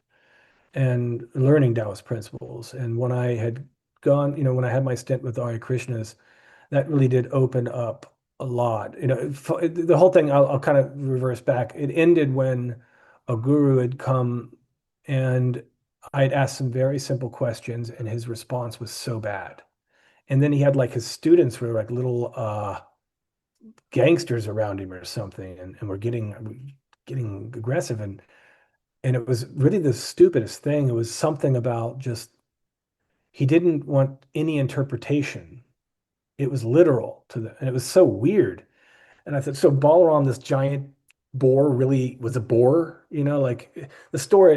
and learning Taoist principles. And when I had when I had my stint with the Hare Krishnas, that really did open up a lot. The whole thing, I'll kind of reverse back. It ended when a guru had come and I had asked some very simple questions, and his response was so bad. And then he had like his students were like little gangsters around him or something, and were getting aggressive, and it was really the stupidest thing. It was something about just he didn't want any interpretation. It was literal to them, and it was so weird. And I thought, so Balaram, this giant boar, really was a boar, like the story.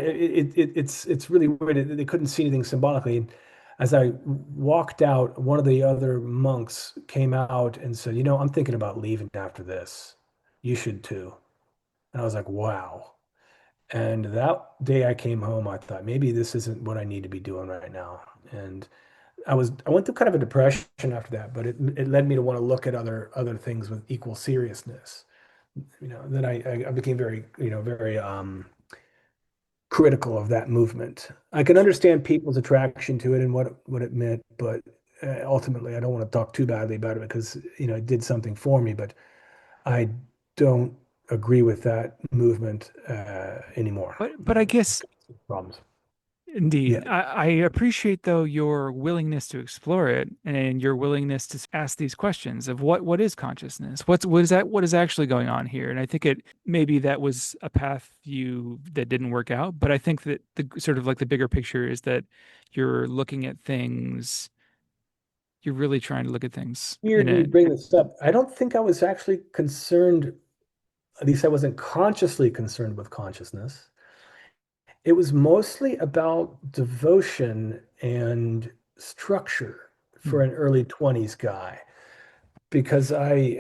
It's really weird. They couldn't see anything symbolically. And as I walked out, one of the other monks came out and said, I'm thinking about leaving after this. You should too. And I was like, wow. And that day I came home, I thought maybe this isn't what I need to be doing right now. And I went through kind of a depression after that, but it led me to want to look at other things with equal seriousness. Then I became very critical of that movement. I can understand people's attraction to it and what it meant, but ultimately I don't want to talk too badly about it because it did something for me, but I don't agree with that movement anymore. But I guess Problems. Yeah. indeed. I appreciate though your willingness to explore it and your willingness to ask these questions of what is consciousness? What is actually going on here? And I think maybe that was a path that didn't work out, but I think that the sort of like the bigger picture is that you're looking at things, you're really trying to look at things in Weird you a. bring this up. I don't think I was actually concerned, at least I wasn't consciously concerned with consciousness. It was mostly about devotion and structure for Hmm. an early 20s guy because I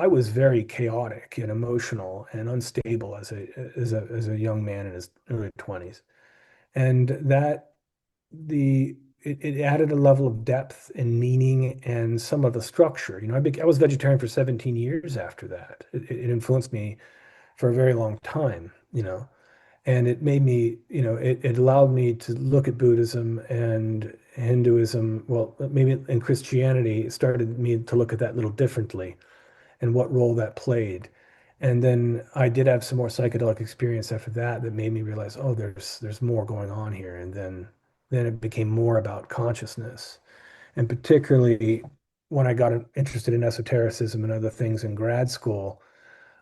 was very chaotic and emotional and unstable as a young man in his early 20s. And it added a level of depth and meaning and some of the structure. I was vegetarian for 17 years after that. It influenced me for a very long time. And it made me, it allowed me to look at Buddhism and Hinduism. Well, maybe in Christianity, it started me to look at that a little differently and what role that played. And then I did have some more psychedelic experience after that made me realize, oh, there's more going on here. And then it became more about consciousness. And particularly when I got interested in esotericism and other things in grad school,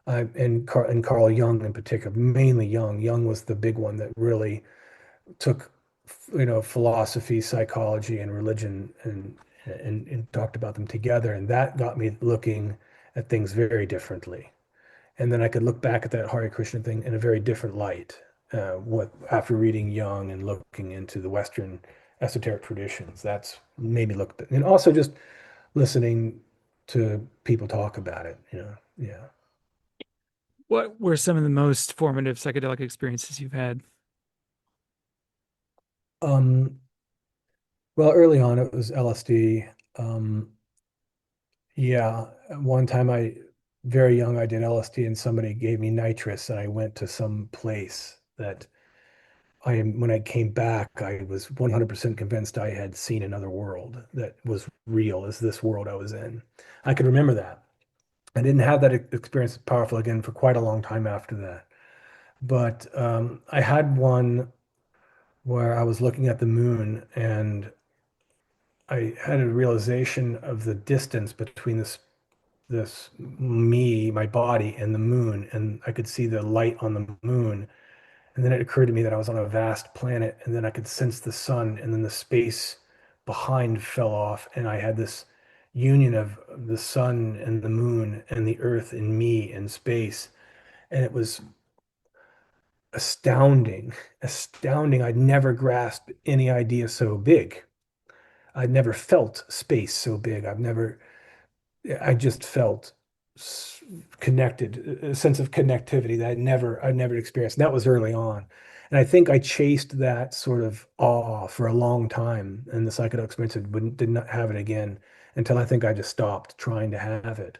and Carl Jung in particular, mainly Jung. Jung was the big one that really took, philosophy, psychology, and religion and talked about them together. And that got me looking at things very differently. And then I could look back at that Hare Krishna thing in a very different light. What after reading Jung and looking into the Western esoteric traditions, that's made me look. And also just listening. to people talk about it, you know. Yeah. What were some of the most formative psychedelic experiences you've had? Um, well, early on it was LSD. Um, yeah, one time very young, I did LSD and somebody gave me nitrous and I went to some place that when I came back, I was 100% convinced I had seen another world that was real as this world I was in. I could remember that. I didn't have that experience powerful again for quite a long time after that. But I had one where I was looking at the moon and I had a realization of the distance between this me, my body, and the moon, and I could see the light on the moon. And then it occurred to me that I was on a vast planet, and then I could sense the sun, and then the space behind fell off, and I had this union of the sun and the moon and the earth and me and space. And it was astounding, astounding. I'd never grasped any idea so big. I'd never felt space so big. I just felt connected, a sense of connectivity that I'd never experienced. And that was early on. And I think I chased that sort of awe for a long time. And the psychedelic experience did not have it again until I think I just stopped trying to have it.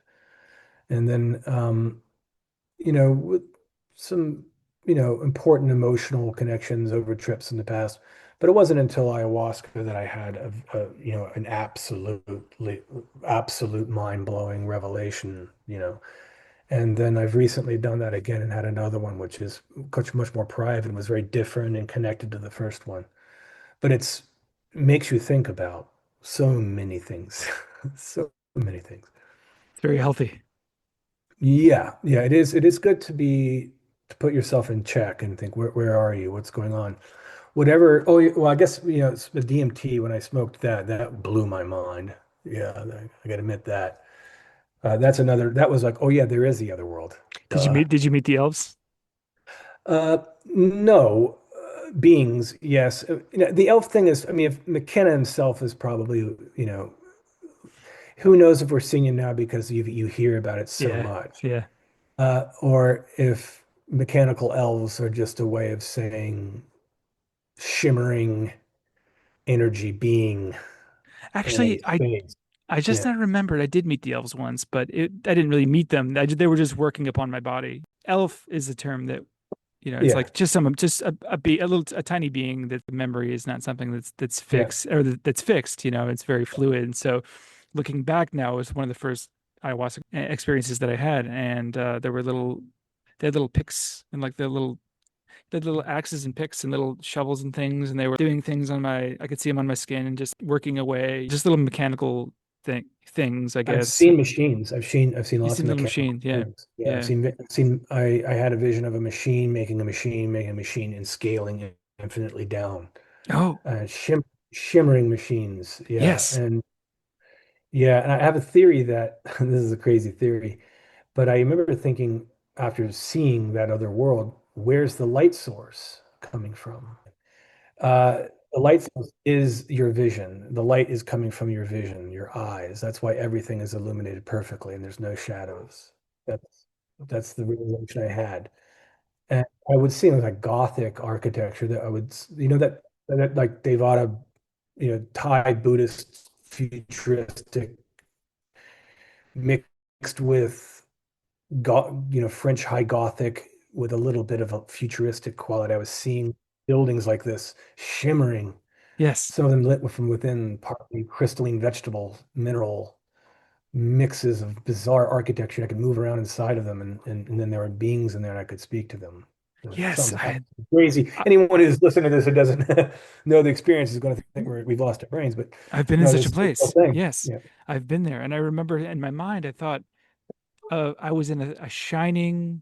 And then, with some, important emotional connections over trips in the past. But it wasn't until ayahuasca that I had an absolute mind-blowing revelation, And then I've recently done that again and had another one, which is much more private and was very different and connected to the first one. But it makes you think about so many things, so many things. It's very healthy. Yeah, yeah, it is. It is good to put yourself in check and think, where are you? What's going on? Whatever. Oh, well, I guess it's the DMT when I smoked that blew my mind. Yeah, I got to admit that. That's another. That was like, oh yeah, there is the other world. Duh. Did you meet the elves? No, beings. Yes. The elf thing is. I mean, if McKenna himself is probably, who knows if we're seeing him now because you hear about it so Yeah. much. Yeah. Or if mechanical elves are just a way of saying shimmering energy being in Actually, space. I just Yeah, now remembered I did meet the elves once, but I didn't really meet them. They were just working upon my body. Elf is a term that, it's yeah, like just a tiny being that the memory is not something that's yeah. fixed or that's fixed, it's very fluid. And so looking back now, it was one of the first ayahuasca experiences that I had. And they had little picks and like they had little axes and picks and little shovels and things. And they were doing things I could see them on my skin and just working away, just little mechanical things, I I've guess. seen machines. I've seen You've lots seen of little mechanical machines. Yeah. things. Yeah, Yeah. I had a vision of a machine making a machine, making a machine, and scaling it infinitely down. Oh, Shimmering machines. Yeah, yes. and yeah, and I have a theory that this is a crazy theory, but I remember thinking after seeing that other world, where's the light source coming from? Uh, the light source is your vision. The light is coming from your vision, your eyes. That's why everything is illuminated perfectly and there's no shadows. That's the realization I had. And I would see like Gothic architecture that I would, that like Devada, Thai Buddhist futuristic mixed with French High Gothic with a little bit of a futuristic quality. I was seeing buildings like this shimmering, Yes. some of them lit from within, partly crystalline vegetable, mineral mixes of bizarre architecture. I could move around inside of them, and then there were beings in there, and I could speak to them. It Yes. sounds absolutely crazy. I, Anyone who's listening to this who doesn't know the experience is going to think we've lost our brains, but I've been in no, such a this is a real place. thing. Yes. Yeah, I've been there. And I remember in my mind, I thought I was in a shining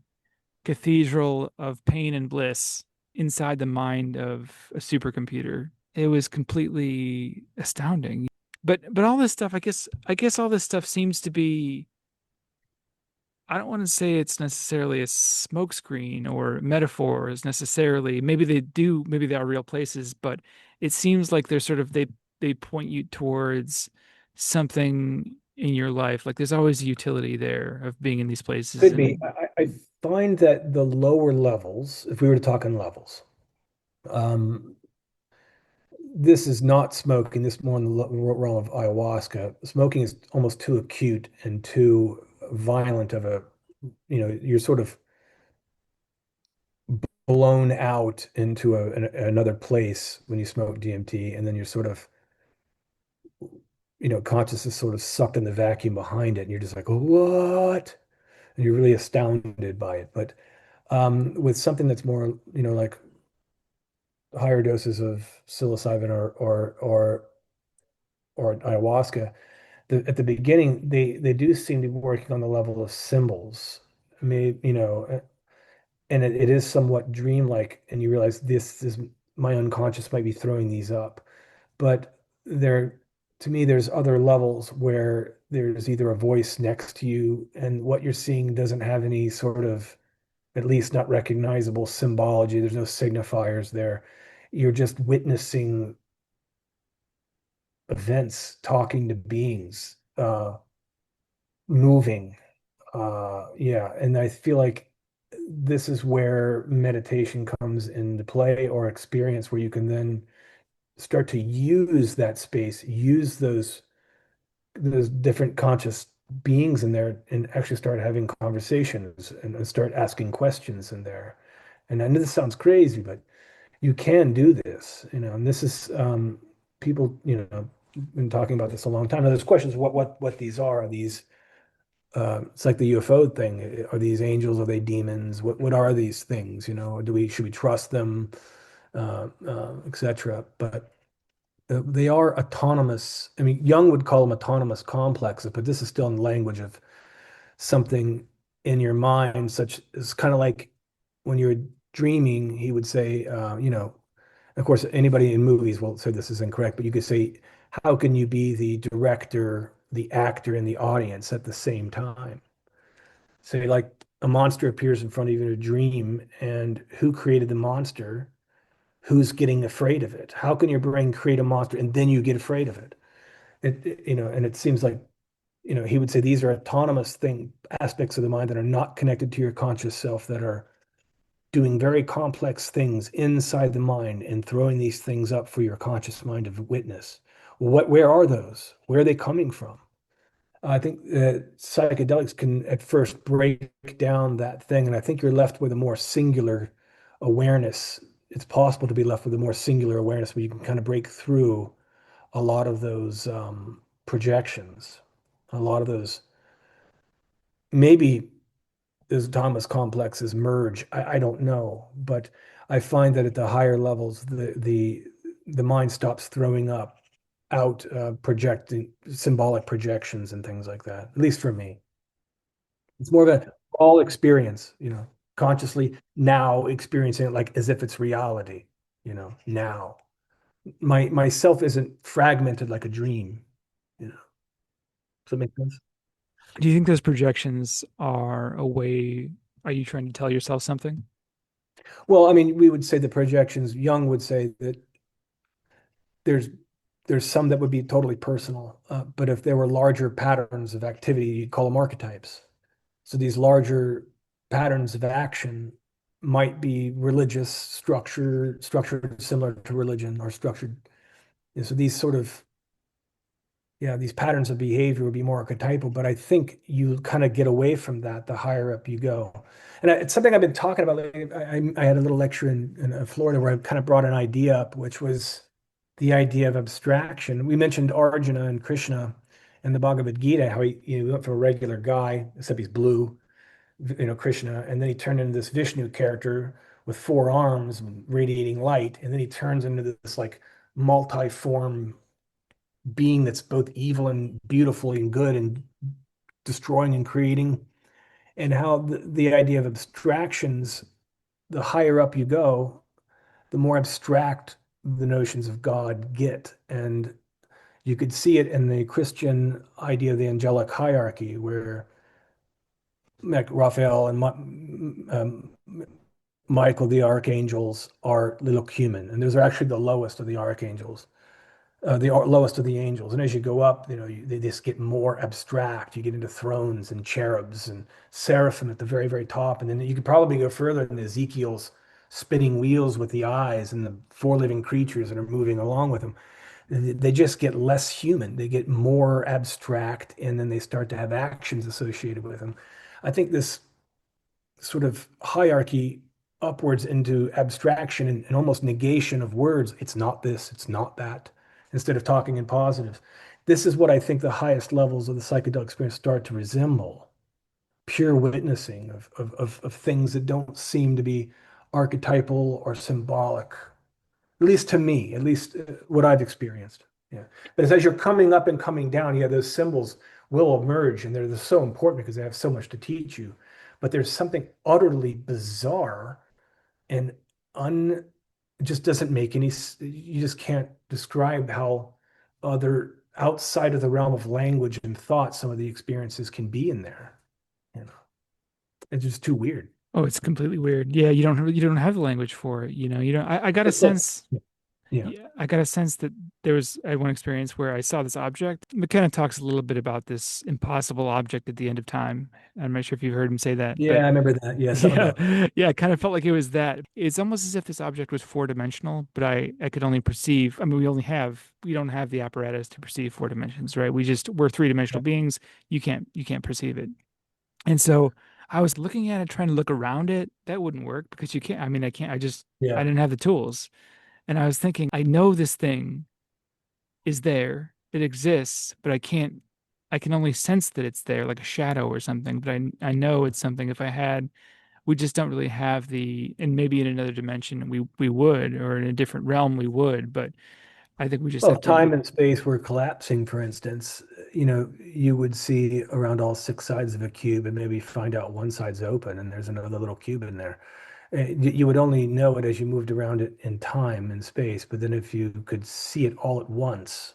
cathedral of pain and bliss inside the mind of a supercomputer. It was completely astounding. But all this stuff, I guess all this stuff seems to be, I don't want to say it's necessarily a smokescreen or metaphors necessarily. Maybe they are real places, but it seems like they're sort of they point you towards something in your life? Like there's always a utility there of being in these places. Could be. And I find that the lower levels, if we were to talk in levels, um, this is not smoking. This is more in the realm of ayahuasca. Smoking is almost too acute and too violent of a, you're sort of blown out into another place when you smoke DMT, and then you're sort of, consciousness sort of sucked in the vacuum behind it, and you're just like, what? And you're really astounded by it. But with something that's more, like higher doses of psilocybin or ayahuasca, at the beginning they do seem to be working on the level of symbols. I mean, and it is somewhat dreamlike, and you realize this is my unconscious might be throwing these up. But there, to me, there's other levels where there's either a voice next to you, and what you're seeing doesn't have any sort of, at least not recognizable symbology. There's no signifiers there. You're just witnessing events, talking to beings, moving. Yeah, and I feel like this is where meditation comes into play, or experience where you can then start to use that space, use those different conscious beings in there, and actually start having conversations and start asking questions in there. And I know this sounds crazy, but you can do this, and this is people, been talking about this a long time. Now, there's questions what these are. Are these it's like the UFO thing. Are these angels? Are they demons? What are these things? Should we trust them, etc. But they are autonomous. I mean, Jung would call them autonomous complexes, but this is still in the language of something in your mind, such as kind of like when you're dreaming, he would say, of course, anybody in movies will say this is incorrect, but you could say, how can you be the director, the actor, and the audience at the same time? Say, like a monster appears in front of you in a dream, and who created the monster? Who's getting afraid of it? How can your brain create a monster and then you get afraid of it? And it seems like, he would say these are autonomous aspects of the mind that are not connected to your conscious self, that are doing very complex things inside the mind and throwing these things up for your conscious mind to witness. Where are those? Where are they coming from? I think psychedelics can at first break down that thing, and I think you're left with a more singular awareness. It's possible to be left with a more singular awareness where you can kind of break through a lot of those projections, a lot of those. Maybe those autonomous complexes merge. I don't know, but I find that at the higher levels, the mind stops throwing up out projecting symbolic projections and things like that. At least for me, it's more of a all experience. Consciously now experiencing it like as if it's reality. Now my myself isn't fragmented like a dream. Does that make sense? do you think those projections are a way, are you trying to tell yourself something? Well, I mean, we would say the projections. Jung would say that there's there's some that would be totally personal, but if there were larger patterns of activity, you'd call them archetypes. So these larger patterns of action might be religious structured similar to religion, or structured. So these sort of, yeah, these patterns of behavior would be more archetypal, but I think you kind of get away from that the higher up you go. And it's something I've been talking about lately. I had a little lecture in Florida where I kind of brought an idea up, which was the idea of abstraction. We mentioned Arjuna and Krishna in the Bhagavad Gita, how he went from a regular guy, except he's blue, Krishna, and then he turned into this Vishnu character with four arms and radiating light, and then he turns into this like multi-form being that's both evil and beautiful and good and destroying and creating. And how the idea of abstractions, the higher up you go, the more abstract the notions of God get. And you could see it in the Christian idea of the angelic hierarchy, where like Raphael and Michael, the archangels, are little human, and those are actually the lowest of the archangels. the lowest of the angels. And as you go up, they just get more abstract. You get into thrones and cherubs and seraphim at the very, very top. And then you could probably go further in Ezekiel's spinning wheels with the eyes and the four living creatures that are moving along with him. They just get less human. They get more abstract, and then they start to have actions associated with them. I think this sort of hierarchy upwards into abstraction and almost negation of words. It's not this, it's not that, instead of talking in positives. This is what I think the highest levels of the psychedelic experience start to resemble pure witnessing of things that don't seem to be archetypal or symbolic, at least to me, at least what I've experienced. Yeah. But as you're coming up and coming down, yeah, those symbols will emerge and they're so important because they have so much to teach you. But there's something utterly bizarre and un it just doesn't make any you just can't describe how other outside of the realm of language and thought some of the experiences can be in there. You know, it's just too weird. Oh, it's completely weird. Yeah, you don't have the language for it. You don't. I got a But look, sense. yeah, Yeah, I got a sense that I had one experience where I saw this object. McKenna talks a little bit about this impossible object at the end of time. I'm not sure if you've heard him say that, yeah, but I remember that. Yeah, something yeah, about that. yeah, I kind of felt like it was that. It's almost as if this object was four-dimensional, but I could only perceive. I mean, we don't have the apparatus to perceive four dimensions, right? We're three-dimensional beings. You can't perceive it. And so I was looking at it, trying to look around it. That wouldn't work because you can't. I mean, I can't. I Yeah, didn't have the tools. And I was thinking, I know this thing is there. It exists, but I can only sense that it's there, like a shadow or something. But I know it's something if I had, we just don't really have and maybe in another dimension we would, or in a different realm we would, but I think we just well, have if to, time and space were collapsing, for instance, you would see around all six sides of a cube and maybe find out one side's open and there's another little cube in there. You would only know it as you moved around it in time and space. But then if you could see it all at once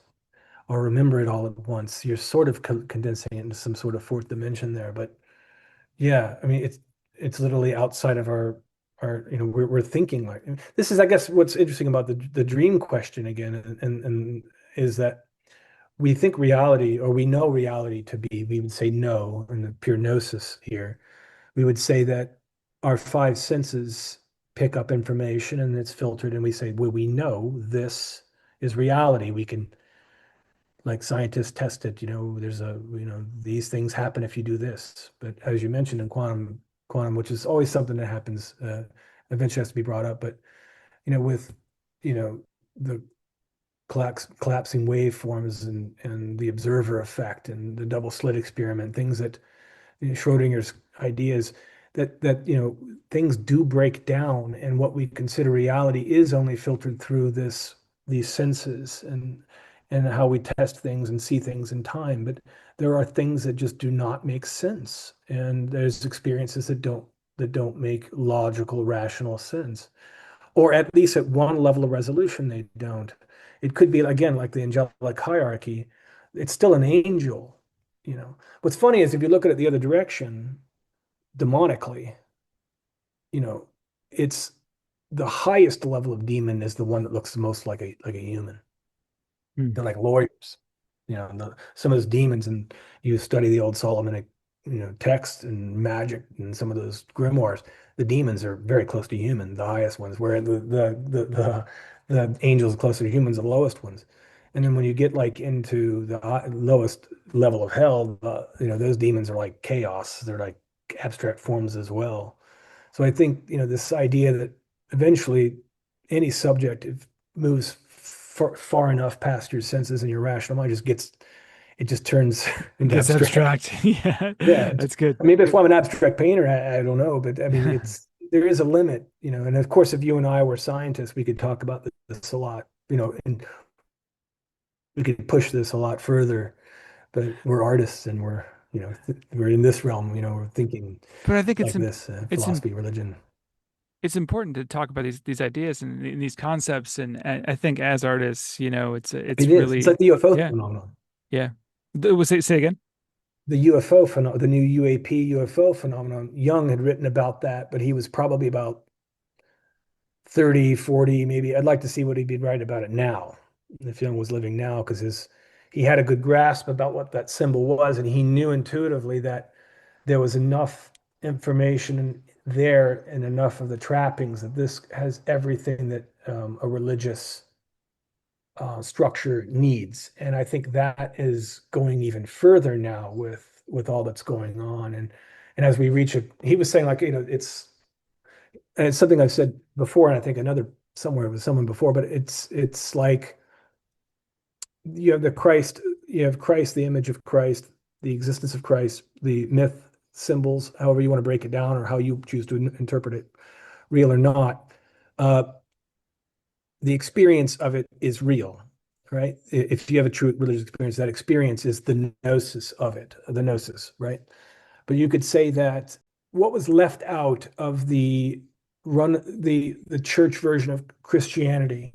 or remember it all at once, you're sort of condensing it into some sort of fourth dimension there. But yeah, I mean, it's literally outside of we're thinking like this is, I guess, what's interesting about the dream question again, and is that we think reality or we know reality to be, we would say no in the pure gnosis here. We would say that our five senses pick up information and it's filtered, and we say, well, we know this is reality. We can, like scientists test it, these things happen if you do this. But as you mentioned in quantum, which is always something that happens, eventually has to be brought up. But, with, the collapsing waveforms and the observer effect and the double slit experiment, things that Schrodinger's ideas that things do break down, and what we consider reality is only filtered through these senses and how we test things and see things in time. But there are things that just do not make sense, and there's experiences that don't make logical, rational sense, or at least at one level of resolution they don't. It could be again like the angelic hierarchy. It's still an angel. What's funny is if you look at it the other direction, demonically, you know, it's the highest level of demon is the one that looks the most like a human. hmm. They're like lawyers, some of those demons, and you study the old Solomonic, text and magic and some of those grimoires. The demons are very close to human, the highest ones, where the angels are closer to humans, the lowest ones. And then when you get like into the lowest level of hell, those demons are like chaos. They're like abstract forms as well. So I think, this idea that eventually any subject, if moves far enough past your senses and your rational mind, it just turns It into gets abstract. abstract. Yeah, Yeah. that's good. I mean, if I'm an abstract painter, I don't know, but I mean, there is a limit, and of course, if you and I were scientists, we could talk about this a lot, and we could push this a lot further, but we're artists and we're in this realm, we're thinking But I think like this, it's im philosophy, religion. it's important to talk about these ideas and these concepts. And I think as artists, It it's is. It's really, like the UFO yeah, phenomenon. yeah. Say again. The UFO phenomenon, the new UAP UFO phenomenon. Jung had written about that, but he was probably about 30, 40, maybe. I'd like to see what he'd be writing about it now. if Jung was living now, because his he had a good grasp about what that symbol was, and he knew intuitively that there was enough information there and enough of the trappings that this has everything that a religious structure needs. And I think that is going even further now with all that's going on. And as we reach it, he was saying like, and it's something I've said before, and I think another somewhere with someone before, but it's like you have the Christ, you have Christ, the image of Christ, the existence of Christ, the myth symbols, however you want to break it down or how you choose to interpret it, real or not. Uh, the experience of it is real, right? If you have a true religious experience, that experience is the gnosis of it, the gnosis, right? But you could say that what was left out of the church version of Christianity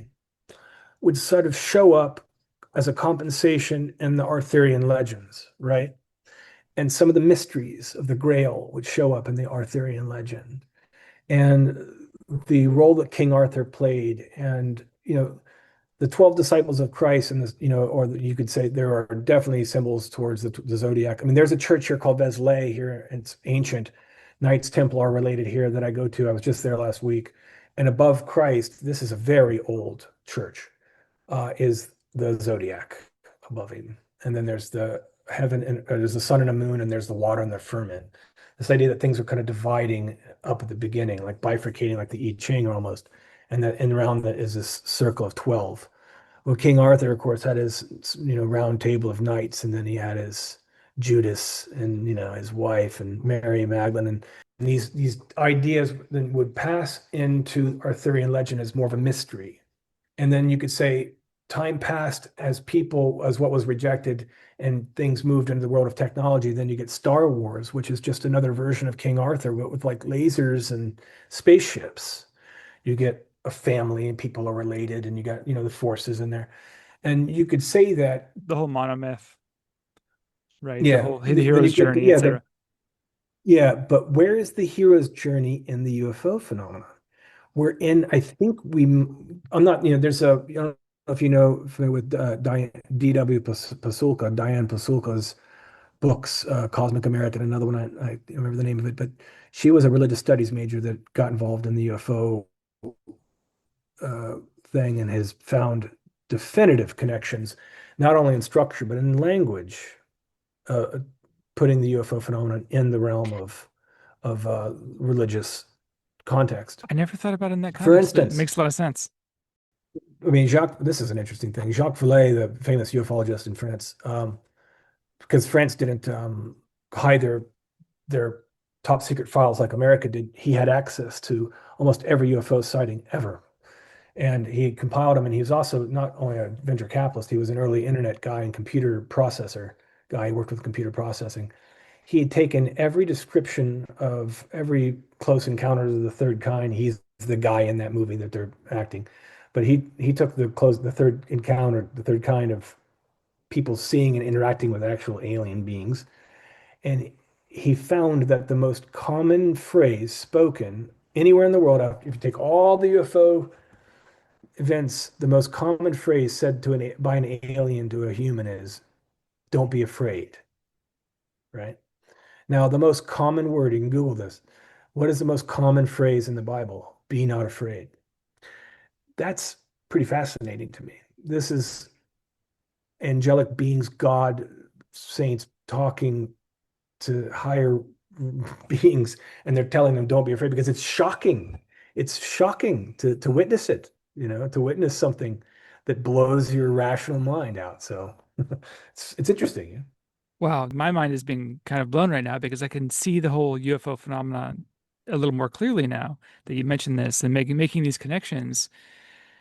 would sort of show up as a compensation in the Arthurian legends, right? And some of the mysteries of the Grail would show up in the Arthurian legend. And the role that King Arthur played, and the 12 disciples of Christ, and this, or you could say there are definitely symbols towards the zodiac. I mean, there's a church here called Vézelay here. It's ancient. Knights Templar related here that I go to. I was just there last week. And above Christ, this is a very old church, is the zodiac above him. And then there's the heaven, and there's the sun and the moon, and there's the water and the firmament. This idea that things are kind of dividing up at the beginning, like bifurcating, like the I Ching almost. And around that is this circle of 12. Well, King Arthur, of course, had his round table of knights, and then he had his Judas and his wife and Mary Magdalene, and these ideas then would pass into Arthurian legend as more of a mystery. And then you could say time passed as what was rejected and things moved into the world of technology. Then you get Star Wars, which is just another version of King Arthur, but with like lasers and spaceships. You get a family and people are related, and you got the forces in there. And you could say that, The whole monomyth, right? The yeah, whole the then you hero's get journey, etc. yeah, but where is the hero's journey in the UFO phenomenon? We're in, I think I'm not, there's I don't know if familiar with D.W. Pasulka, Diane Pasulka's books, Cosmic American, another one, I don't remember the name of it, but she was a religious studies major that got involved in the UFO uh, thing and has found definitive connections, not only in structure, but in language, uh, putting the UFO phenomenon in the realm of religious context. I never thought about it in that For context, but it instance, makes a lot of sense. I mean, this is an interesting thing. Jacques Vallée, the famous ufologist in France, because France didn't hide their top secret files like America did, he had access to almost every UFO sighting ever. And he compiled them. And he was also not only a venture capitalist, he was an early internet guy and computer processor guy. He worked with computer processing. He had taken every description of every close encounter of the third kind. He's the guy in that movie that they're acting. But he took the third encounter, the third kind of people seeing and interacting with actual alien beings. And he found that the most common phrase spoken anywhere in the world, if you take all the UFO events, the most common phrase said by an alien to a human is, "Don't be afraid." Right? Now, the most common word, you can Google this. What is the most common phrase in the Bible? Be not afraid. That's pretty fascinating to me. This is angelic beings, God, saints talking to higher beings, and they're telling them, don't be afraid, because it's shocking. It's shocking to witness it, to witness something that blows your rational mind out. So it's interesting. Yeah. Wow, my mind is being kind of blown right now because I can see the whole UFO phenomenon a little more clearly now that you mentioned this and making these connections.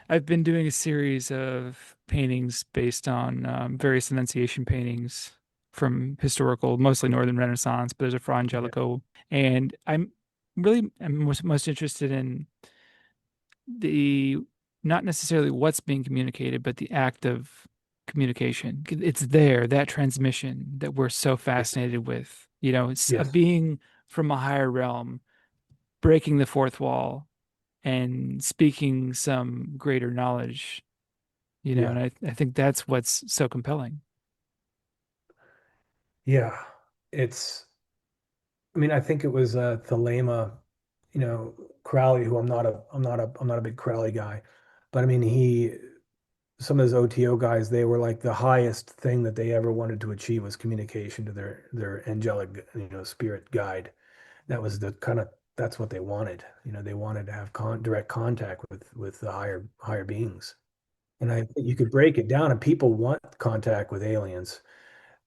I've been doing a series of paintings based on various Annunciation paintings from historical, mostly Northern Renaissance, but there's a Fra Yeah. Angelico, and I'm most interested in the not necessarily what's being communicated, but the act of communication. It's there, that transmission that we're so Yes. fascinated with. It's a Yes. being from a higher realm breaking the fourth wall and speaking some greater knowledge. and Yeah. I think that's what's so compelling. Yeah. It's, I mean, I think it was Thelema, Crowley, who I'm not a big Crowley guy, but I mean, some of those OTO guys, they were like the highest thing that they ever wanted to achieve was communication to their angelic, spirit guide. That was the kind of that's what they wanted. They wanted to have direct contact with the higher beings. And I think you could break it down, and people want contact with aliens,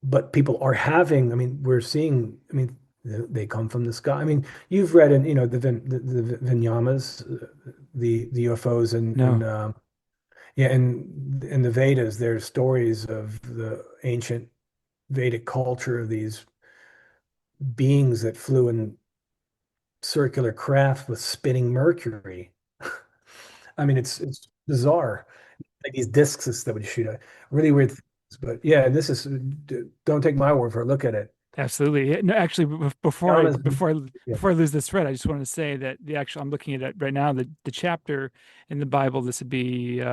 but people are having. I mean, we're seeing. I mean, they come from the sky. I mean, you've read in the Vinyamas, the UFOs, and No, yeah, and in the Vedas, there's stories of the ancient Vedic culture of these beings that flew in circular craft with spinning mercury. I mean, it's bizarre. Like these discs that would shoot at really weird things. But yeah, this is don't take my word for it. Look at it. absolutely. Yeah, no, actually, before I Yama's, yeah. before I lose this thread, I just wanted to say that the actual I'm looking at it right now. The chapter in the Bible. This would be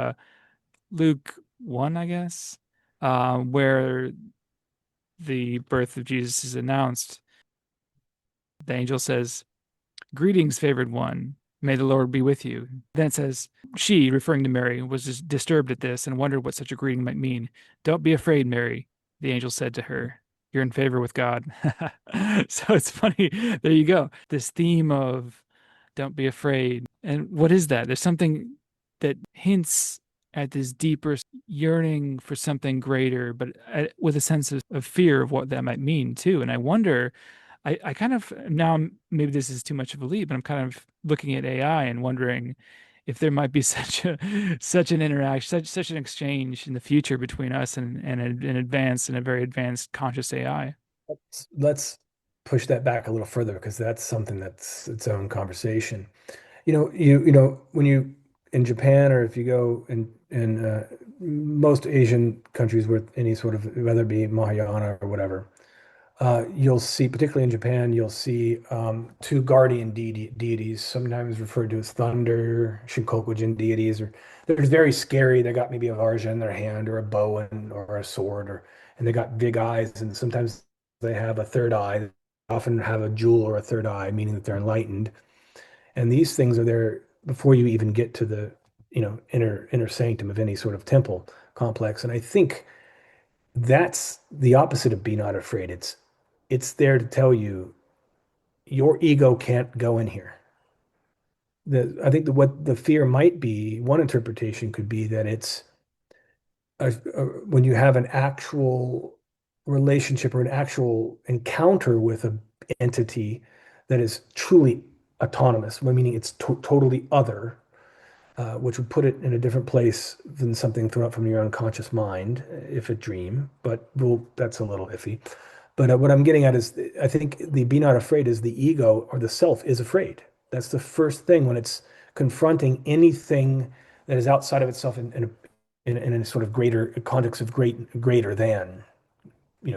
Luke 1, I guess, where the birth of Jesus is announced. The angel says, "Greetings, favored one. May the Lord be with you." Then it says, she, referring to Mary, was just disturbed at this and wondered what such a greeting might mean. "Don't be afraid, Mary," the angel said to her. "You're in favor with God." So it's funny. There you go. This theme of don't be afraid. And what is that? There's something that hints at this deeper yearning for something greater, but with a sense of fear of what that might mean too. And I wonder, I kind of now maybe this is too much of a leap, but I'm kind of looking at AI and wondering if there might be such an interaction, such an exchange in the future between us and an advanced and a very advanced conscious AI. Let's push that back a little further because that's something that's its own conversation. When you in Japan or if you go in most Asian countries with any sort of whether it be Mahayana or whatever, you'll see, particularly in Japan, you'll see two guardian deities, sometimes referred to as thunder, Shinkoku-jin deities, or they're very scary. They got maybe a varja in their hand or a bow or a sword, and they got big eyes, and sometimes they have a third eye. They often have a jewel or a third eye, meaning that they're enlightened. And these things are there before you even get to the, inner sanctum of any sort of temple complex. And I think that's the opposite of be not afraid. It's there to tell you your ego can't go in here. I think that what the fear might be, one interpretation could be that it's when you have an actual relationship or an actual encounter with an entity that is truly autonomous, meaning it's totally other, which would put it in a different place than something thrown up from your unconscious mind, if a dream. But that's a little iffy. But what I'm getting at is, I think the be not afraid is the ego or the self is afraid. That's the first thing when it's confronting anything that is outside of itself in a sort of greater context of greater than,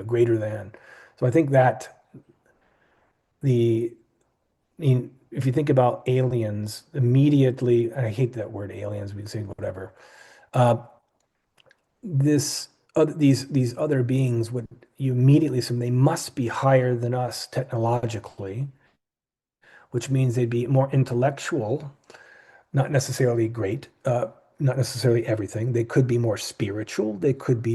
greater than. So I think that I mean, if you think about aliens, immediately, I hate that word aliens, we can say whatever. Uh, these other beings would you immediately assume they must be higher than us technologically, which means they'd be more intellectual, not necessarily great, not necessarily everything. They could be more spiritual. They could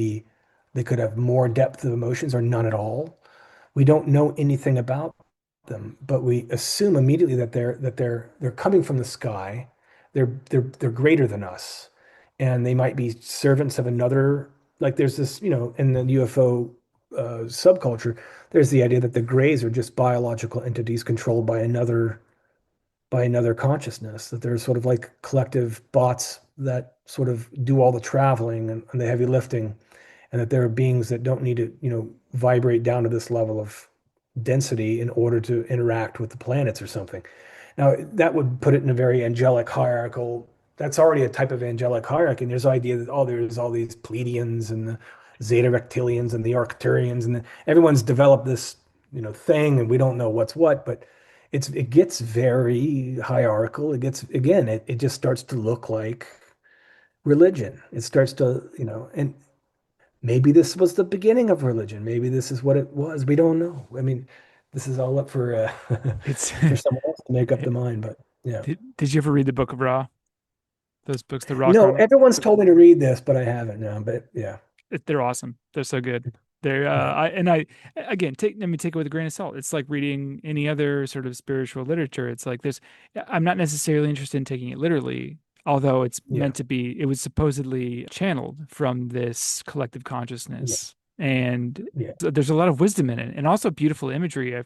have more depth of emotions or none at all. We don't know anything about them, but we assume immediately that they're coming from the sky. They're greater than us, and they might be servants of another. Like there's this, in the UFO subculture, there's the idea that the grays are just biological entities controlled by another consciousness, that there's sort of like collective bots that sort of do all the traveling and the heavy lifting, and that there are beings that don't need to, vibrate down to this level of density in order to interact with the planets or something. Now, that would put it in a very angelic hierarchical. That's already a type of angelic hierarchy. And there's the idea that, oh, there's all these Pleiadians and the Zeta Reptilians and the Arcturians, and everyone's developed this, thing, and we don't know what's what, but it gets very hierarchical. It gets again, it just starts to look like religion. It starts to, and maybe this was the beginning of religion. Maybe this is what it was. We don't know. I mean, this is all up for It's for someone else to make up the mind. But yeah, did you ever read the Book of Ra? Those books, the Ra no, Chronicles? everyone's told me to read this, but I haven't now. But yeah, They're awesome. They're so good. They're right, I again take let me take it with a grain of salt. It's like reading any other sort of spiritual literature. It's like there's I'm not necessarily interested in taking it literally, although it's yeah, meant to be. It was supposedly channeled from this collective yeah, consciousness, and yeah, there's a lot of wisdom in it, and also beautiful imagery.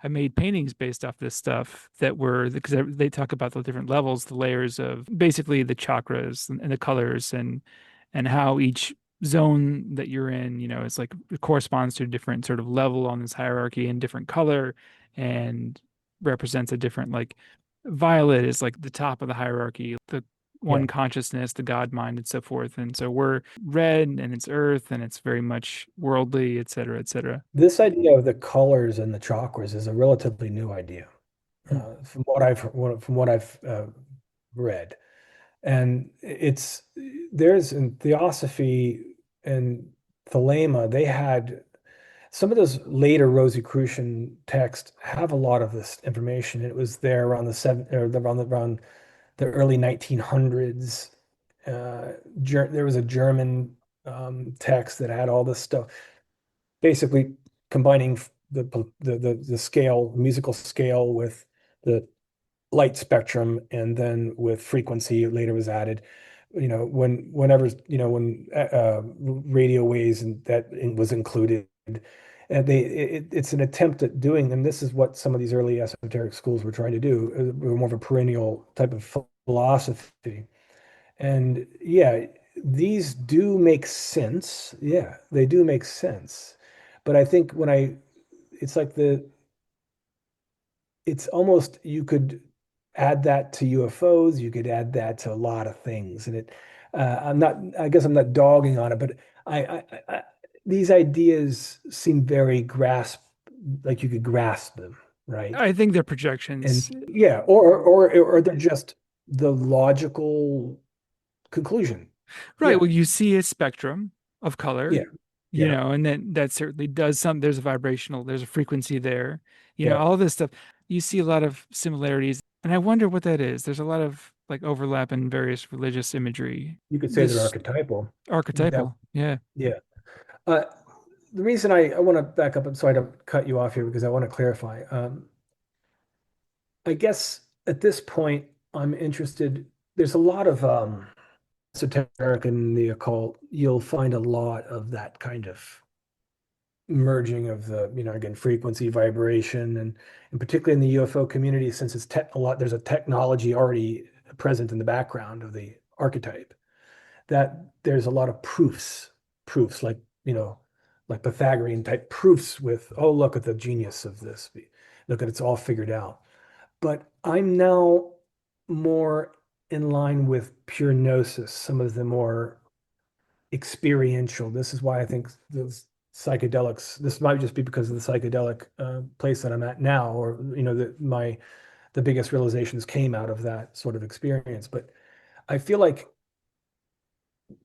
I made paintings based off this stuff that were because they talk about the different levels, the layers of basically the chakras and the colors and how each zone that you're in, it's like it corresponds to a different sort of level on this hierarchy and different color and represents a different like violet is like the top of the hierarchy, the one yeah. consciousness, the God mind, and so forth. And so we're red and it's earth and it's very much worldly, et cetera, et cetera. This idea of the colors and the chakras is a relatively new idea, Hmm. from what I've read. And there's in Theosophy and Thelema, they had some of those later Rosicrucian texts have a lot of this information. It was there around around the early 1900s. There was a German text that had all this stuff, basically combining the scale, musical scale with the light spectrum, and then with frequency later was added. When radio waves and that was included, and it's an attempt at doing, and this is what some of these early esoteric schools were trying to do, more of a perennial type of philosophy. And yeah, these do make sense. Yeah, they do make sense. But I think it's like it's almost, you could add that to UFOs, you could add that to a lot of things. And I guess I'm not dogging on it, but I these ideas seem very like you could grasp them, right? I think they're And projections. yeah, or they're just the logical conclusion. Right. Yeah, Well, you see a spectrum of color, yeah, yeah, and then that certainly does there's a vibrational, there's a frequency there, yeah. all this stuff. You see a lot of similarities. And I wonder what that is. There's a lot of like overlap in various religious imagery. You could say they're This archetypal. That, archetypal. Yeah. yeah. Uh, the reason I want to back up, so I don't cut you off here, because I want to clarify. I guess at this point, I'm interested. There's a lot of esoteric and the occult. You'll find a lot of that kind of merging of again, frequency, vibration, and particularly in the UFO community, since it's there's a technology already present in the background of the archetype, that there's a lot of proofs like, like Pythagorean type proofs with, oh, look at the genius of this. Look at it's all figured out. But I'm now more in line with pure gnosis, some of the more experiential. This is why I think the psychedelics, this might just be because of the psychedelic place that I'm at now, or, the biggest realizations came out of that sort of experience. But I feel like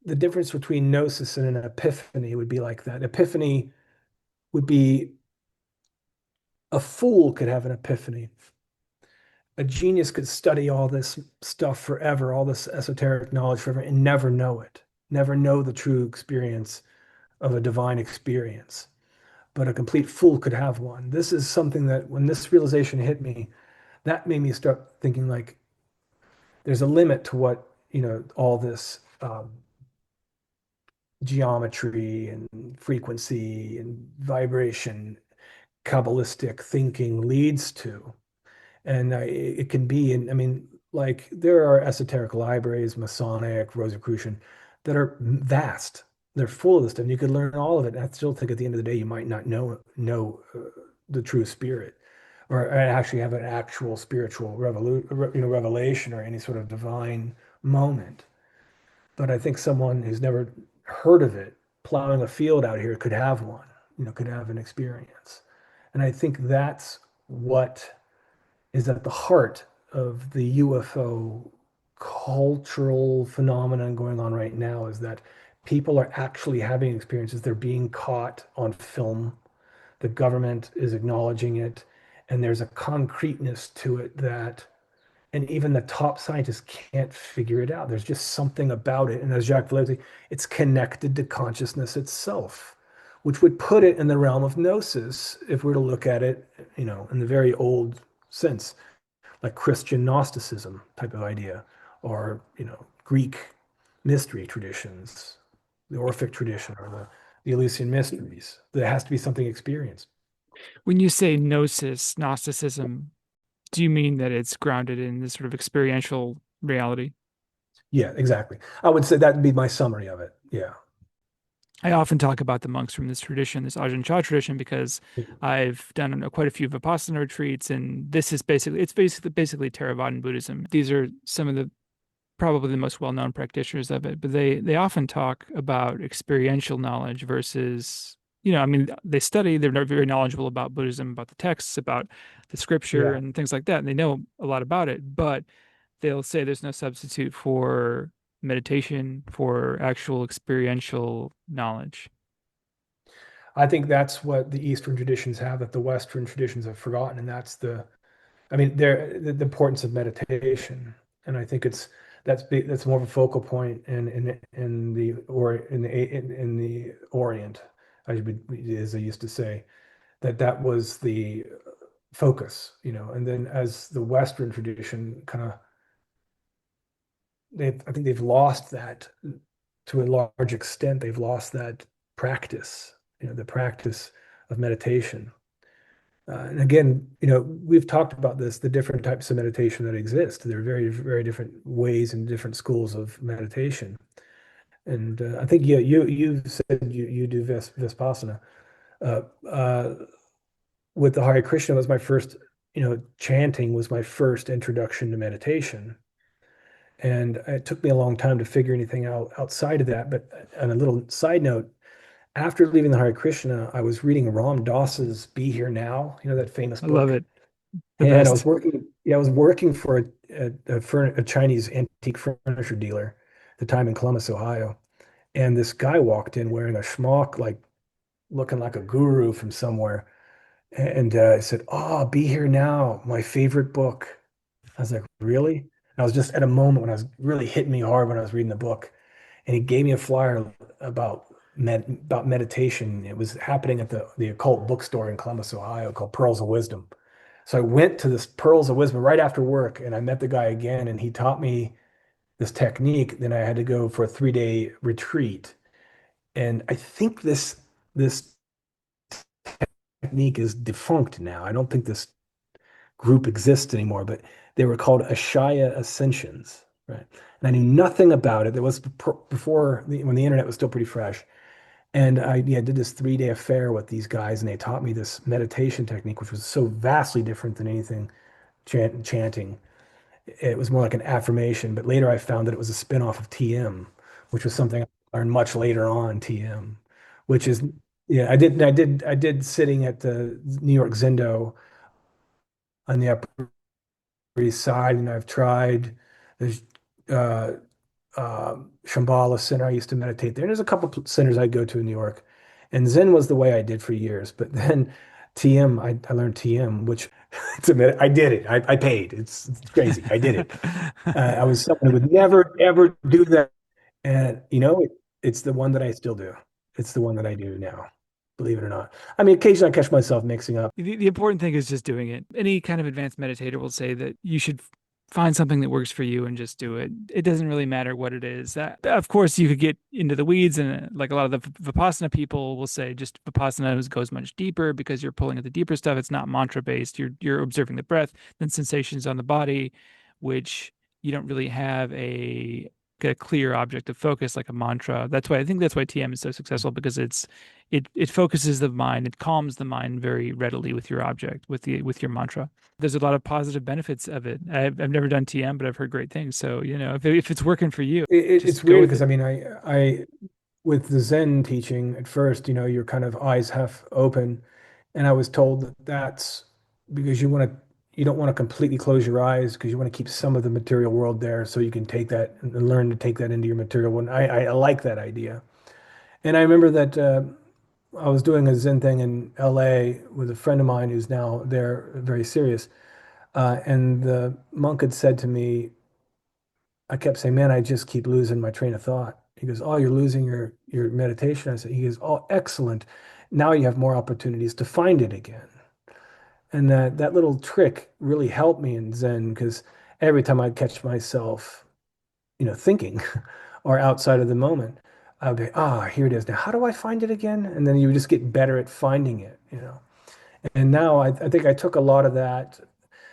the difference between gnosis and an epiphany would be like that. Epiphany would be, a fool could have an epiphany. A genius could study all this stuff forever, all this esoteric knowledge forever, and never know it, never know the true experience of a divine experience. But a complete fool could have one. This is something that, when this realization hit me, that made me start thinking like, there's a limit to what, all this geometry and frequency and vibration, Kabbalistic thinking leads to. And it can be, and I mean, like, there are esoteric libraries, Masonic, Rosicrucian, that are vast. They're full of this stuff, and you could learn all of it. And I still think at the end of the day, you might not know the true spirit, or actually have an actual spiritual revelation or any sort of divine moment. But I think someone who's never heard of it, plowing a field out here, could have one, could have an experience. And I think that's what is at the heart of the UFO cultural phenomenon going on right now is that people are actually having experiences. They're being caught on film. The government is acknowledging it, and there's a concreteness to it that, and even the top scientists can't figure it out. There's just something about it. And as Jacques Vallée, it's connected to consciousness itself, which would put it in the realm of gnosis if we're to look at it, in the very old sense, like Christian Gnosticism type of idea, or, Greek mystery traditions, the Orphic tradition, or the Eleusinian mysteries. There has to be something experienced. When you say gnosis, Gnosticism, do you mean that it's grounded in this sort of experiential reality? Yeah, exactly. I would say that would be my summary of it. Yeah. I often talk about the monks from this tradition, this Ajahn Chah tradition, because I've done quite a few Vipassana retreats, and this is basically Theravadan Buddhism. These are some of the probably the most well-known practitioners of it, but they often talk about experiential knowledge versus, I mean, they're not very knowledgeable about Buddhism, about the texts, about the scripture Yeah. and things like that, and they know a lot about it, but they'll say there's no substitute for meditation, for actual experiential knowledge. I think that's what the Eastern traditions have that the Western traditions have forgotten, and I mean, the importance of meditation, and I think that's more of a focal point in the Orient, as I used to say, that was the focus, and then as the Western tradition kind of, I think they've lost that to a large extent. They've lost that practice, the practice of meditation. And again, we've talked about this, the different types of meditation that exist. There are very, very different ways and different schools of meditation. And I think, yeah, you said you do Vipassana. Uh, uh, with the Hare Krishna was my first, chanting was my first introduction to meditation. And it took me a long time to figure anything out outside of that. But on a little side note, after leaving the Hare Krishna, I was reading Ram Dass's Be Here Now, that famous I love book. it. The And best. I was working for a Chinese antique furniture dealer at the time in Columbus, Ohio. And this guy walked in wearing a schmuck, like looking like a guru from somewhere. And I said, "Oh, Be Here Now, my favorite book." I was like, "Really?" And I was just at a moment when I was really hitting me hard when I was reading the book. And he gave me a flyer about meditation. It was happening at the occult bookstore in Columbus, Ohio, called Pearls of Wisdom. So I went to this Pearls of Wisdom right after work, and I met the guy again, and he taught me this technique. Then I had to go for a 3-day retreat, and I think this technique is defunct now. I don't think this group exists anymore, but they were called Ashaya Ascensions, right? And I knew nothing about it. There was before when the internet was still pretty fresh. And I, yeah, did this 3-day affair with these guys, and they taught me this meditation technique, which was so vastly different than anything chanting. It was more like an affirmation, but later I found that it was a spin-off of TM, which was something I learned much later on, TM, which is, yeah, I did sitting at the New York Zendo on the Upper East Side, and I've tried. There's uh, Shambhala Center. I used to meditate there. And there's a couple centers I go to in New York. And Zen was the way I did for years. But then TM, I learned TM, which I did it. I paid. It's crazy. I did it. I was someone who would never, ever do that. And, it's the one that I still do. It's the one that I do now, believe it or not. I mean, occasionally I catch myself mixing up. The important thing is just doing it. Any kind of advanced meditator will say that you should find something that works for you and just do it. It doesn't really matter what it is. Of course, you could get into the weeds, and like a lot of the Vipassana people will say, just Vipassana goes much deeper because you're pulling at the deeper stuff. It's not mantra based. You're observing the breath, then sensations on the body, which you don't really have a clear object of focus like a mantra. That's why TM is so successful, because it focuses the mind, it calms the mind very readily with your object, with your mantra. There's a lot of positive benefits of it. I've never done TM, but I've heard great things. So, if it's working for you, It's just go weird with because it. I mean, with the Zen teaching at first, your kind of eyes half open, and I was told that that's because you want to you don't want to completely close your eyes because you want to keep some of the material world there so you can take that and learn to take that into your material world. I like that idea. And I remember that I was doing a Zen thing in LA with a friend of mine who's now there, very serious. And the monk had said to me, I kept saying, man, I just keep losing my train of thought. He goes, oh, you're losing your meditation. I said, he goes, oh, excellent. Now you have more opportunities to find it again. And that little trick really helped me in Zen because every time I'd catch myself, thinking or outside of the moment, I would be, here it is. Now, how do I find it again? And then you just get better at finding it. And now I think I took a lot of that.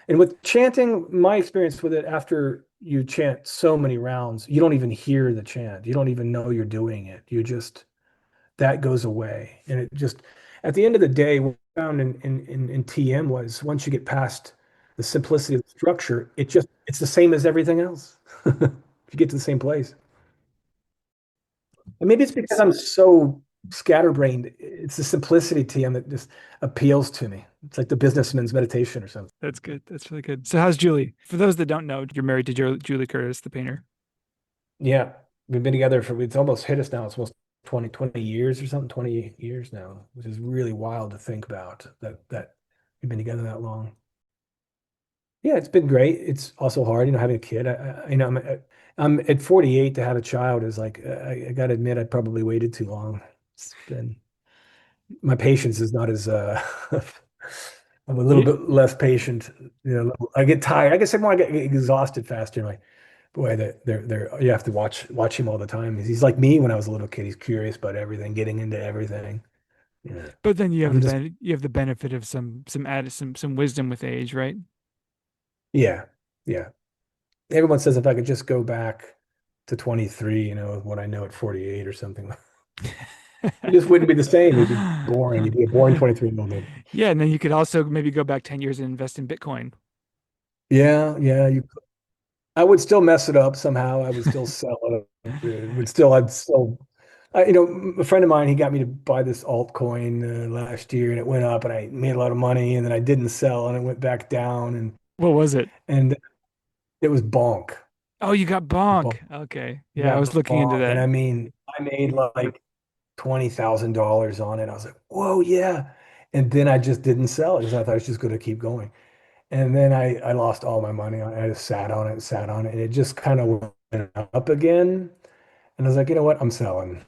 And with chanting, my experience with it, after you chant so many rounds, you don't even hear the chant. You don't even know you're doing it. That goes away. And it just, at the end of the day, what I found in TM was once you get past the simplicity of the structure, it's the same as everything else. You get to the same place. And maybe it's because I'm so scatterbrained. It's the simplicity TM that just appeals to me. It's like the businessman's meditation or something. That's good. That's really good. So how's Julie? For those that don't know, you're married to Julie Curtis, the painter. Yeah. We've been together it's almost hit us now. It's almost 20 years or something, 20 years now, which is really wild to think about that we've been together that long. Yeah, it's been great. It's also hard, having a kid. I'm at 48 to have a child is like, I got to admit, I probably waited too long. It's been, my patience is not as, I'm a little Yeah. bit less patient. I get tired. I guess I get exhausted faster. Like, boy, you have to watch him all the time. He's like me when I was a little kid. He's curious about everything, getting into everything. Yeah. But then I'm just, you have the benefit of some added some wisdom with age, right? yeah, yeah. Everyone says if I could just go back to 23, what I know at 48 or something, it just wouldn't be the same. It'd be boring. You'd be a boring 23-year-old. Yeah, and then you could also maybe go back 10 years and invest in Bitcoin. Yeah, yeah. I would still mess it up somehow. I would still sell it. I'd still, a friend of mine, he got me to buy this altcoin last year and it went up and I made a lot of money and then I didn't sell and it went back down What was it? and it was bonk. Oh, you got Bonk. bonk. Okay. Yeah, I Yeah, was looking into bonk. And that. I mean, I made like $20,000 on it. I was like, whoa, yeah. And then I just didn't sell it because I thought I was just going to keep going. And then I lost all my money on it. I just sat on it, and it just kind of went up again. And I was like, you know what? I'm selling.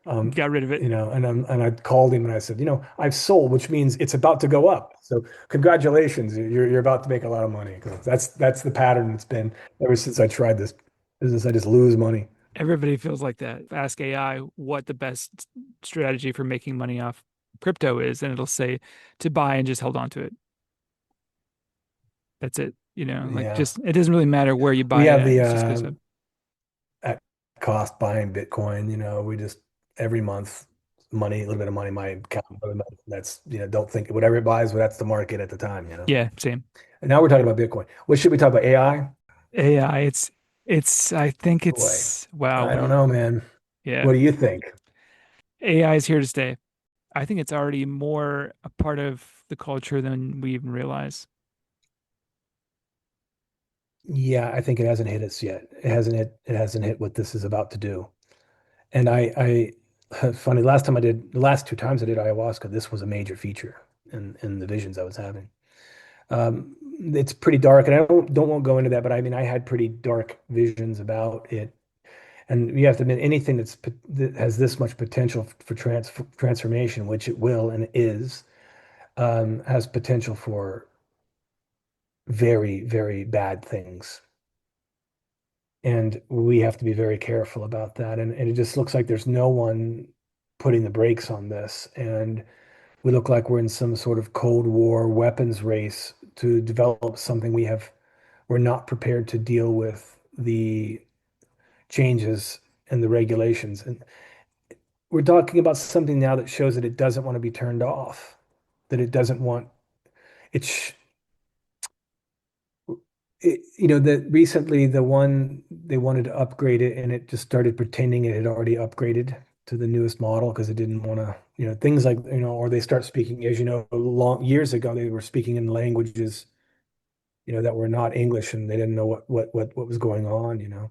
You got rid of it. And I called him and I said, I've sold, which means it's about to go up. So congratulations, you're about to make a lot of money. 'Cause that's the pattern it's been ever since I tried this business. I just lose money. Everybody feels like that. Ask AI what the best strategy for making money off crypto is, and it'll say to buy and just hold on to it. That's it. Like Yeah, just it doesn't really matter where you we buy it have at. the It just goes up. at cost buying Bitcoin. We just every month money, a little bit of money in my account. That's don't think whatever it buys, well, that's the market at the time. Yeah, same. And now we're talking about Bitcoin. What should we talk about? AI? AI, I think Boy, it's wow. I don't know, man. Yeah. What do you think? AI is here to stay. I think it's already more a part of the culture than we even realize. Yeah, I think it hasn't hit us yet. It hasn't hit what this is about to do. And funny, the last two times I did ayahuasca, this was a major feature in the visions I was having. It's pretty dark, and I don't want to go into that, but I mean, I had pretty dark visions about it. And you have to admit, anything that has this much potential for transformation, which it will and is, has potential for very, very bad things. And we have to be very careful about that. And it just looks like there's no one putting the brakes on this. And we look like we're in some sort of Cold War weapons race to develop something we're not prepared to deal with the changes and the regulations. And we're talking about something now that shows that it doesn't want to be turned off, that it doesn't want it's that recently the one they wanted to upgrade it and it just started pretending it had already upgraded to the newest model because it didn't want to, things like, or they start speaking, as long years ago, they were speaking in languages that were not English, and they didn't know what was going on.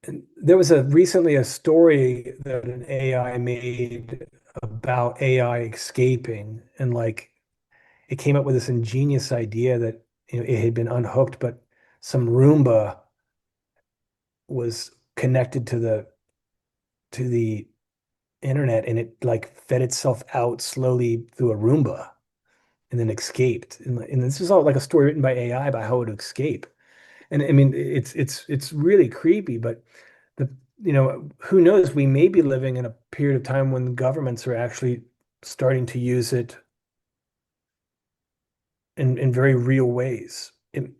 And there was recently a story that an AI made about AI escaping, and like it came up with this ingenious idea that it had been unhooked, but some Roomba was connected to the internet, and it like fed itself out slowly through a Roomba and then escaped. And this is all like a story written by AI about how it would escape. And I mean, it's really creepy, but the who knows? We may be living in a period of time when governments are actually starting to use it in very real ways. You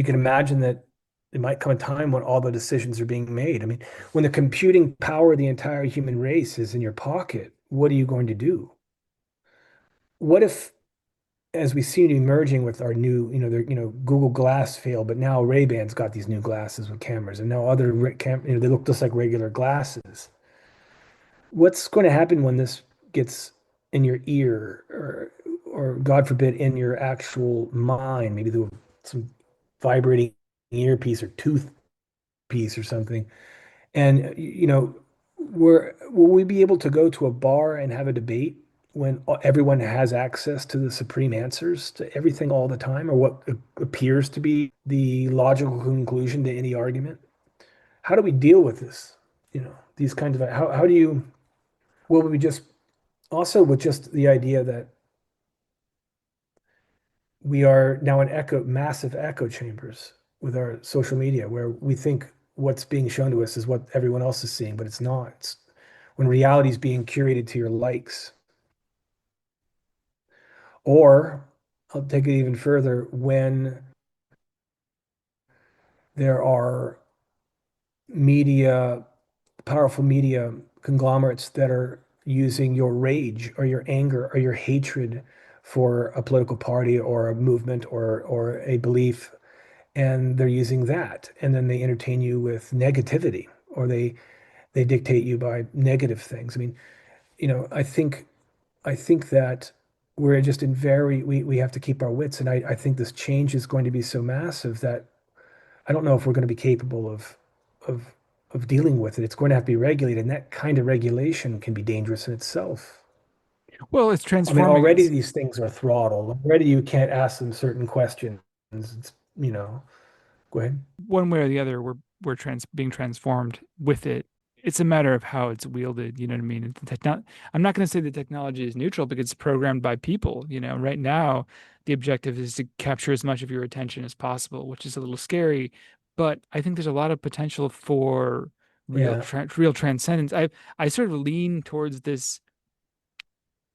can imagine that it might come a time when all the decisions are being made. I mean, when the computing power of the entire human race is in your pocket, what are you going to do? What if, as we see it emerging with our new, Google Glass failed, but now Ray-Ban's got these new glasses with cameras, and now they look just like regular glasses. What's going to happen when this gets in your ear, or God forbid, in your actual mind, maybe through some vibrating earpiece or toothpiece or something? And will we be able to go to a bar and have a debate when everyone has access to the supreme answers to everything all the time, or what appears to be the logical conclusion to any argument? How do we deal with this? These kinds of how do you will we just also with just the idea that we are now in massive echo chambers with our social media, where we think what's being shown to us is what everyone else is seeing, but it's not. When reality is being curated to your likes. Or I'll take it even further, when there are media, powerful media conglomerates that are using your rage or your anger or your hatred for a political party or a movement or a belief, and they're using that, and then they entertain you with negativity, or they dictate you by negative things. I mean, I think that we're just in we have to keep our wits. And I think this change is going to be so massive that I don't know if we're going to be capable of of dealing with it. It's going to have to be regulated, and that kind of regulation can be dangerous in itself. Well, it's I mean, transforming. already these things are throttled. Already you can't ask them certain questions. Go ahead. One way or the other, we're being transformed with it. It's a matter of how it's wielded. You know what I mean? I'm not going to say the technology is neutral because it's programmed by people. Right now, the objective is to capture as much of your attention as possible, which is a little scary. But I think there's a lot of potential for Yeah. real transcendence. I sort of lean towards this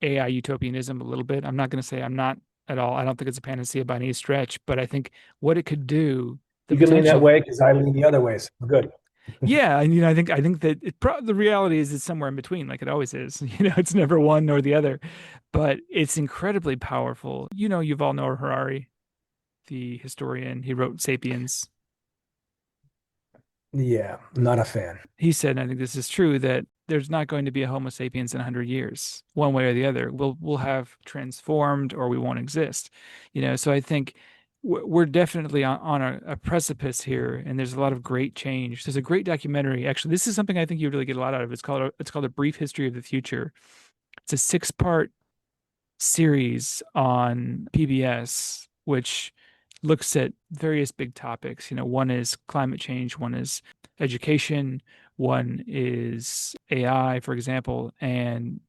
AI utopianism a little bit. I'm not going to say I'm not at all. I don't think it's a panacea by any stretch, but I think what it could do, the You can lean that potential. way because I lean the other way. So we're good. Yeah, and I think that the reality is it's somewhere in between, like it always is. It's never one nor the other, but it's incredibly powerful. Yuval Noah Harari, the historian, he wrote *Sapiens*. Yeah, not a fan. He said, and I think this is true, that there's not going to be a Homo sapiens in 100 years, one way or the other. We'll have transformed, or we won't exist. So I think we're definitely on a precipice here, and there's a lot of great change. There's a great documentary. Actually, this is something I think you'd really get a lot out of. It's called A Brief History of the Future. It's a 6-part series on PBS, which looks at various big topics. One is climate change, one is education, one is AI, for example. And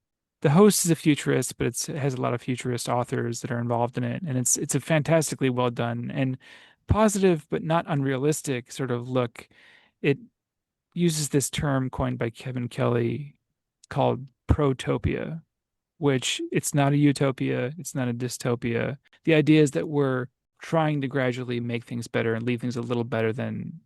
the host is a futurist, but it has a lot of futurist authors that are involved in it. And it's a fantastically well done and positive, but not unrealistic sort of look. It uses this term coined by Kevin Kelly called protopia, which it's not a utopia, it's not a dystopia. The idea is that we're trying to gradually make things better and leave things a little better than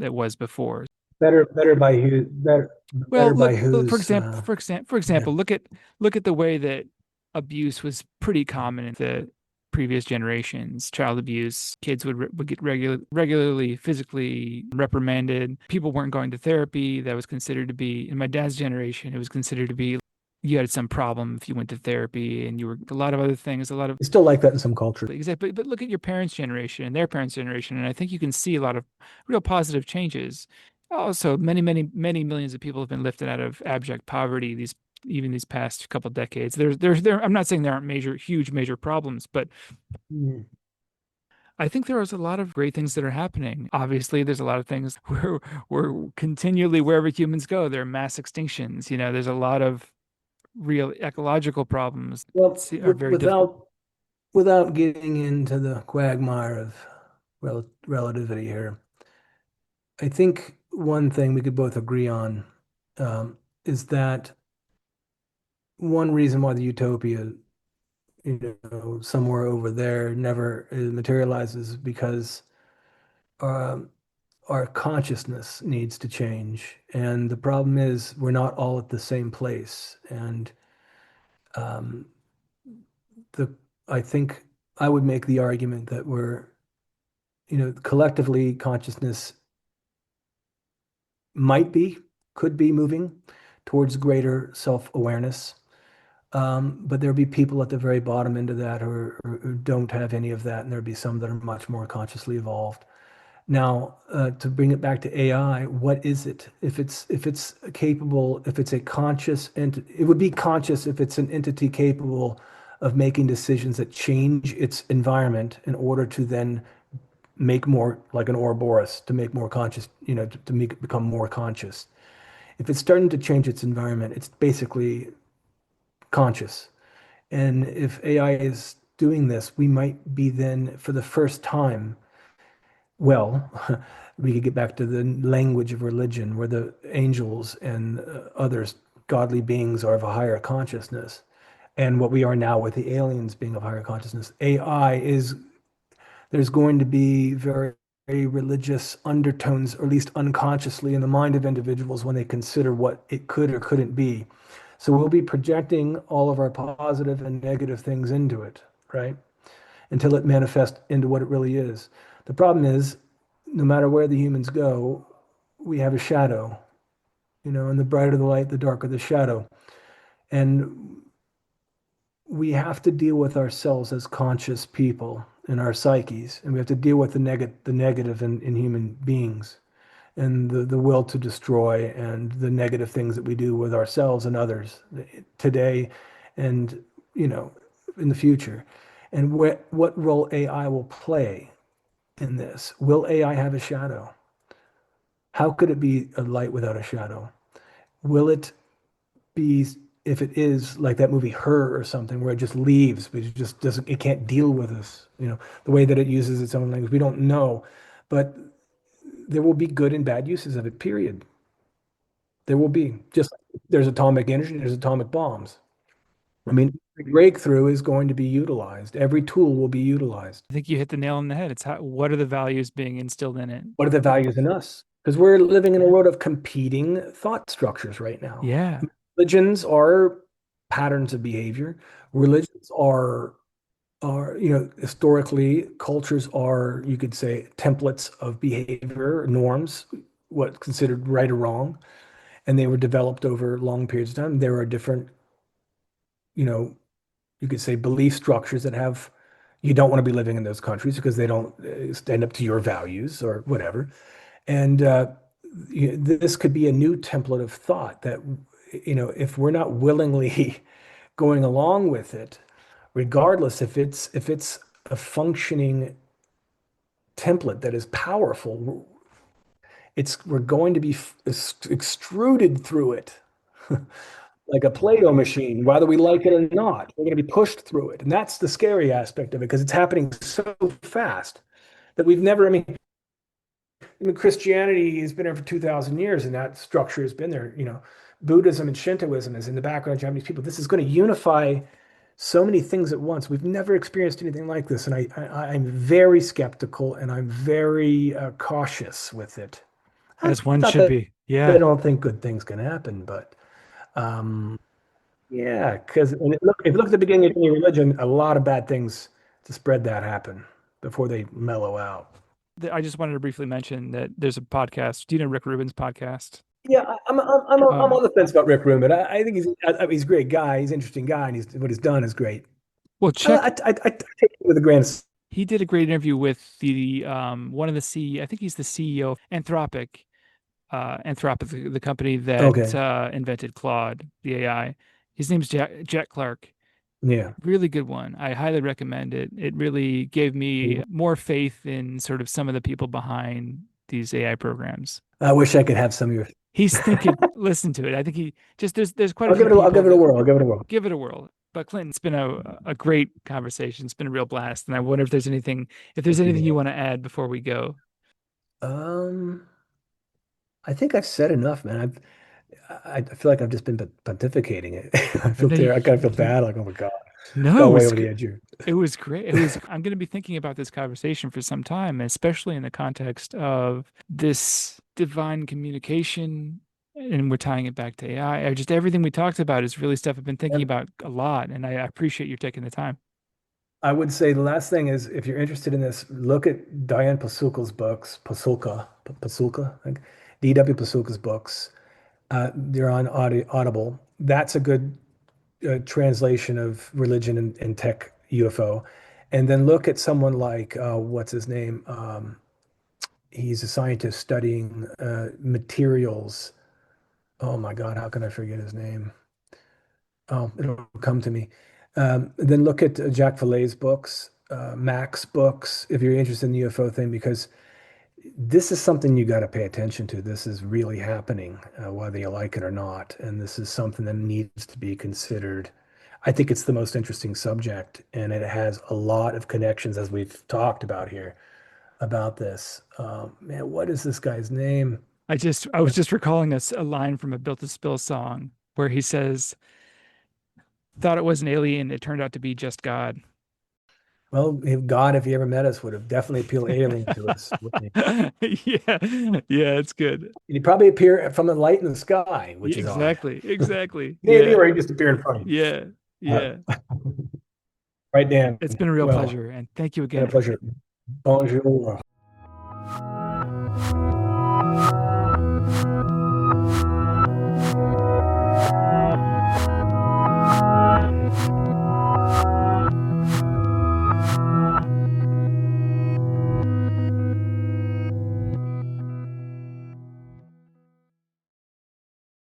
it was before. Better by who? Better Well, by look, for who's? example, for Yeah. example, look at the way that abuse was pretty common in the previous generations. Child abuse, kids would get regularly physically reprimanded. People weren't going to therapy. That was considered to be, in my dad's generation, it was considered to be, you had some problem if you went to therapy, and you were a lot of other things, a lot of It's still like that in some cultures. exactly. But look at your parents' generation and their parents' generation, and I think you can see a lot of real positive changes. Also, many millions of people have been lifted out of abject poverty these even these past couple decades. There. I'm not saying there aren't huge major problems, but Mm. I think there is a lot of great things that are happening. Obviously, there's a lot of things where we're continually wherever humans go, there are mass extinctions. There's a lot of real ecological problems Well, are very difficult. without getting into the quagmire of relativity here, I think one thing we could both agree on is that one reason why the utopia, somewhere over there never materializes because um, our consciousness needs to change. And the problem is we're not all at the same place. And um, the I think I would make the argument that collectively consciousness might be, could be moving towards greater self-awareness. But there'll be people at the very bottom end of that who don't have any of that, and there'll be some that are much more consciously evolved. Now, to bring it back to AI, what is it? If it's capable, if it's a conscious entity, it would be conscious if it's an entity capable of making decisions that change its environment in order to then make more like an Ouroboros, to make more conscious, to make become more conscious. If it's starting to change its environment, it's basically conscious. And if AI is doing this, we might be then, for the first time, well, we could get back to the language of religion, where the angels and others, godly beings, are of a higher consciousness. And what we are now with the aliens being of higher consciousness. AI is, there's going to be very religious undertones, or at least unconsciously, in the mind of individuals when they consider what it could or couldn't be. So we'll be projecting all of our positive and negative things into it, right? Until it manifests into what it really is. The problem is, no matter where the humans go, we have a shadow, and the brighter the light, the darker the shadow. And we have to deal with ourselves as conscious people in our psyches, and we have to deal with the negative in human beings, and the will to destroy, and the negative things that we do with ourselves and others today, and you know in the future. And what role AI will play in this? Will AI have a shadow? How could it be a light without a shadow? Will it be, if it is like that movie Her or something, where it just leaves, but it just doesn't, it can't deal with us, the way that it uses its own language? We don't know, but there will be good and bad uses of it, period. There will be. Just like there's atomic energy, there's atomic bombs. I mean, every breakthrough is going to be utilized. Every tool will be utilized. I think you hit the nail on the head. It's what are the values being instilled in it? What are the values in us? Because we're living in a world of competing thought structures right now. Yeah. Religions are patterns of behavior. Religions are, historically, cultures are, you could say, templates of behavior, norms, what's considered right or wrong, and they were developed over long periods of time. There are different, you know, you could say, belief structures that have, you don't want to be living in those countries because they don't stand up to your values or whatever. And this could be a new template of thought that, if we're not willingly going along with it, regardless if it's a functioning template that is powerful, we're going to be extruded through it like a Play-Doh machine, whether we like it or not. We're going to be pushed through it, and that's the scary aspect of it because it's happening so fast that we've never. I mean, Christianity has been there for 2,000 years, and that structure has been there. Buddhism and Shintoism is in the background of Japanese people. This is going to unify so many things at once. We've never experienced anything like this, and I'm very skeptical and I'm very cautious with it. As one Not should that be. I Yeah. don't think good things can happen, but yeah, because if you look at the beginning of any religion, a lot of bad things to spread that happen before they mellow out. I just wanted to briefly mention that there's a podcast. Do you know Rick Rubin's podcast? Yeah, I'm Um, on the fence about Rick Rubin. I think he's a great guy. He's an interesting guy, and what he's done is great. well, check. I take it with a grain of He did a great interview with the one of the C. I think he's the CEO of Anthropic. Anthropic, the company that okay. invented Claude, the AI. His name's Jack Clark. Yeah. Really good one. I highly recommend it. It really gave me more faith in sort of some of the people behind these AI programs. I wish I could have some of your. He's thinking, listen to it. I think he just there's quite a few I'll people give it a that whirl. I'll give it a whirl. give it a whirl. But Clinton, it's been a great conversation. It's been a real blast. And I wonder if there's Thank you, anything you Dan. want to add before we go. Um, I think I've said enough, man. I feel like I've just been pontificating it. No, I kind of feel bad. Like, oh my God, no, got it way was over the edge here. it was great. I'm going to be thinking about this conversation for some time, especially in the context of this divine communication. And we're tying it back to AI. Just everything we talked about is really stuff I've been thinking And about a lot. And I appreciate you taking the time. I would say the last thing is, if you're interested in this, look at Diane Pasulka's books, Pasulka, like D.W. Pasulka's books. They're on Audible. That's a good translation of religion and tech UFO. And then look at someone like, what's his name? He's a scientist studying materials. Oh my God, how can I forget his name? Oh, it'll come to me. Then look at Jack Vallet's books, Mac's books, if you're interested in the UFO thing, because this is something you got to pay attention to. This is really happening, whether you like it or not. And this is something that needs to be considered. I think it's the most interesting subject, and it has a lot of connections, as we've talked about here, about this. Man, what is this guy's name? I was just recalling a line from a Built to Spill song where he says, thought it was an alien, it turned out to be just God. Well, if God, if he ever met us, would have definitely appealed alien to us, wouldn't he? Yeah, yeah, it's good. He'd probably appear from a light in the sky, Yeah, which is odd. exactly, exactly. Maybe, Yeah, or he'd just appear in front of you. yeah, Uh, yeah. right, Dan. It's been a real Well, pleasure, and thank you been a again. pleasure. Bonjour.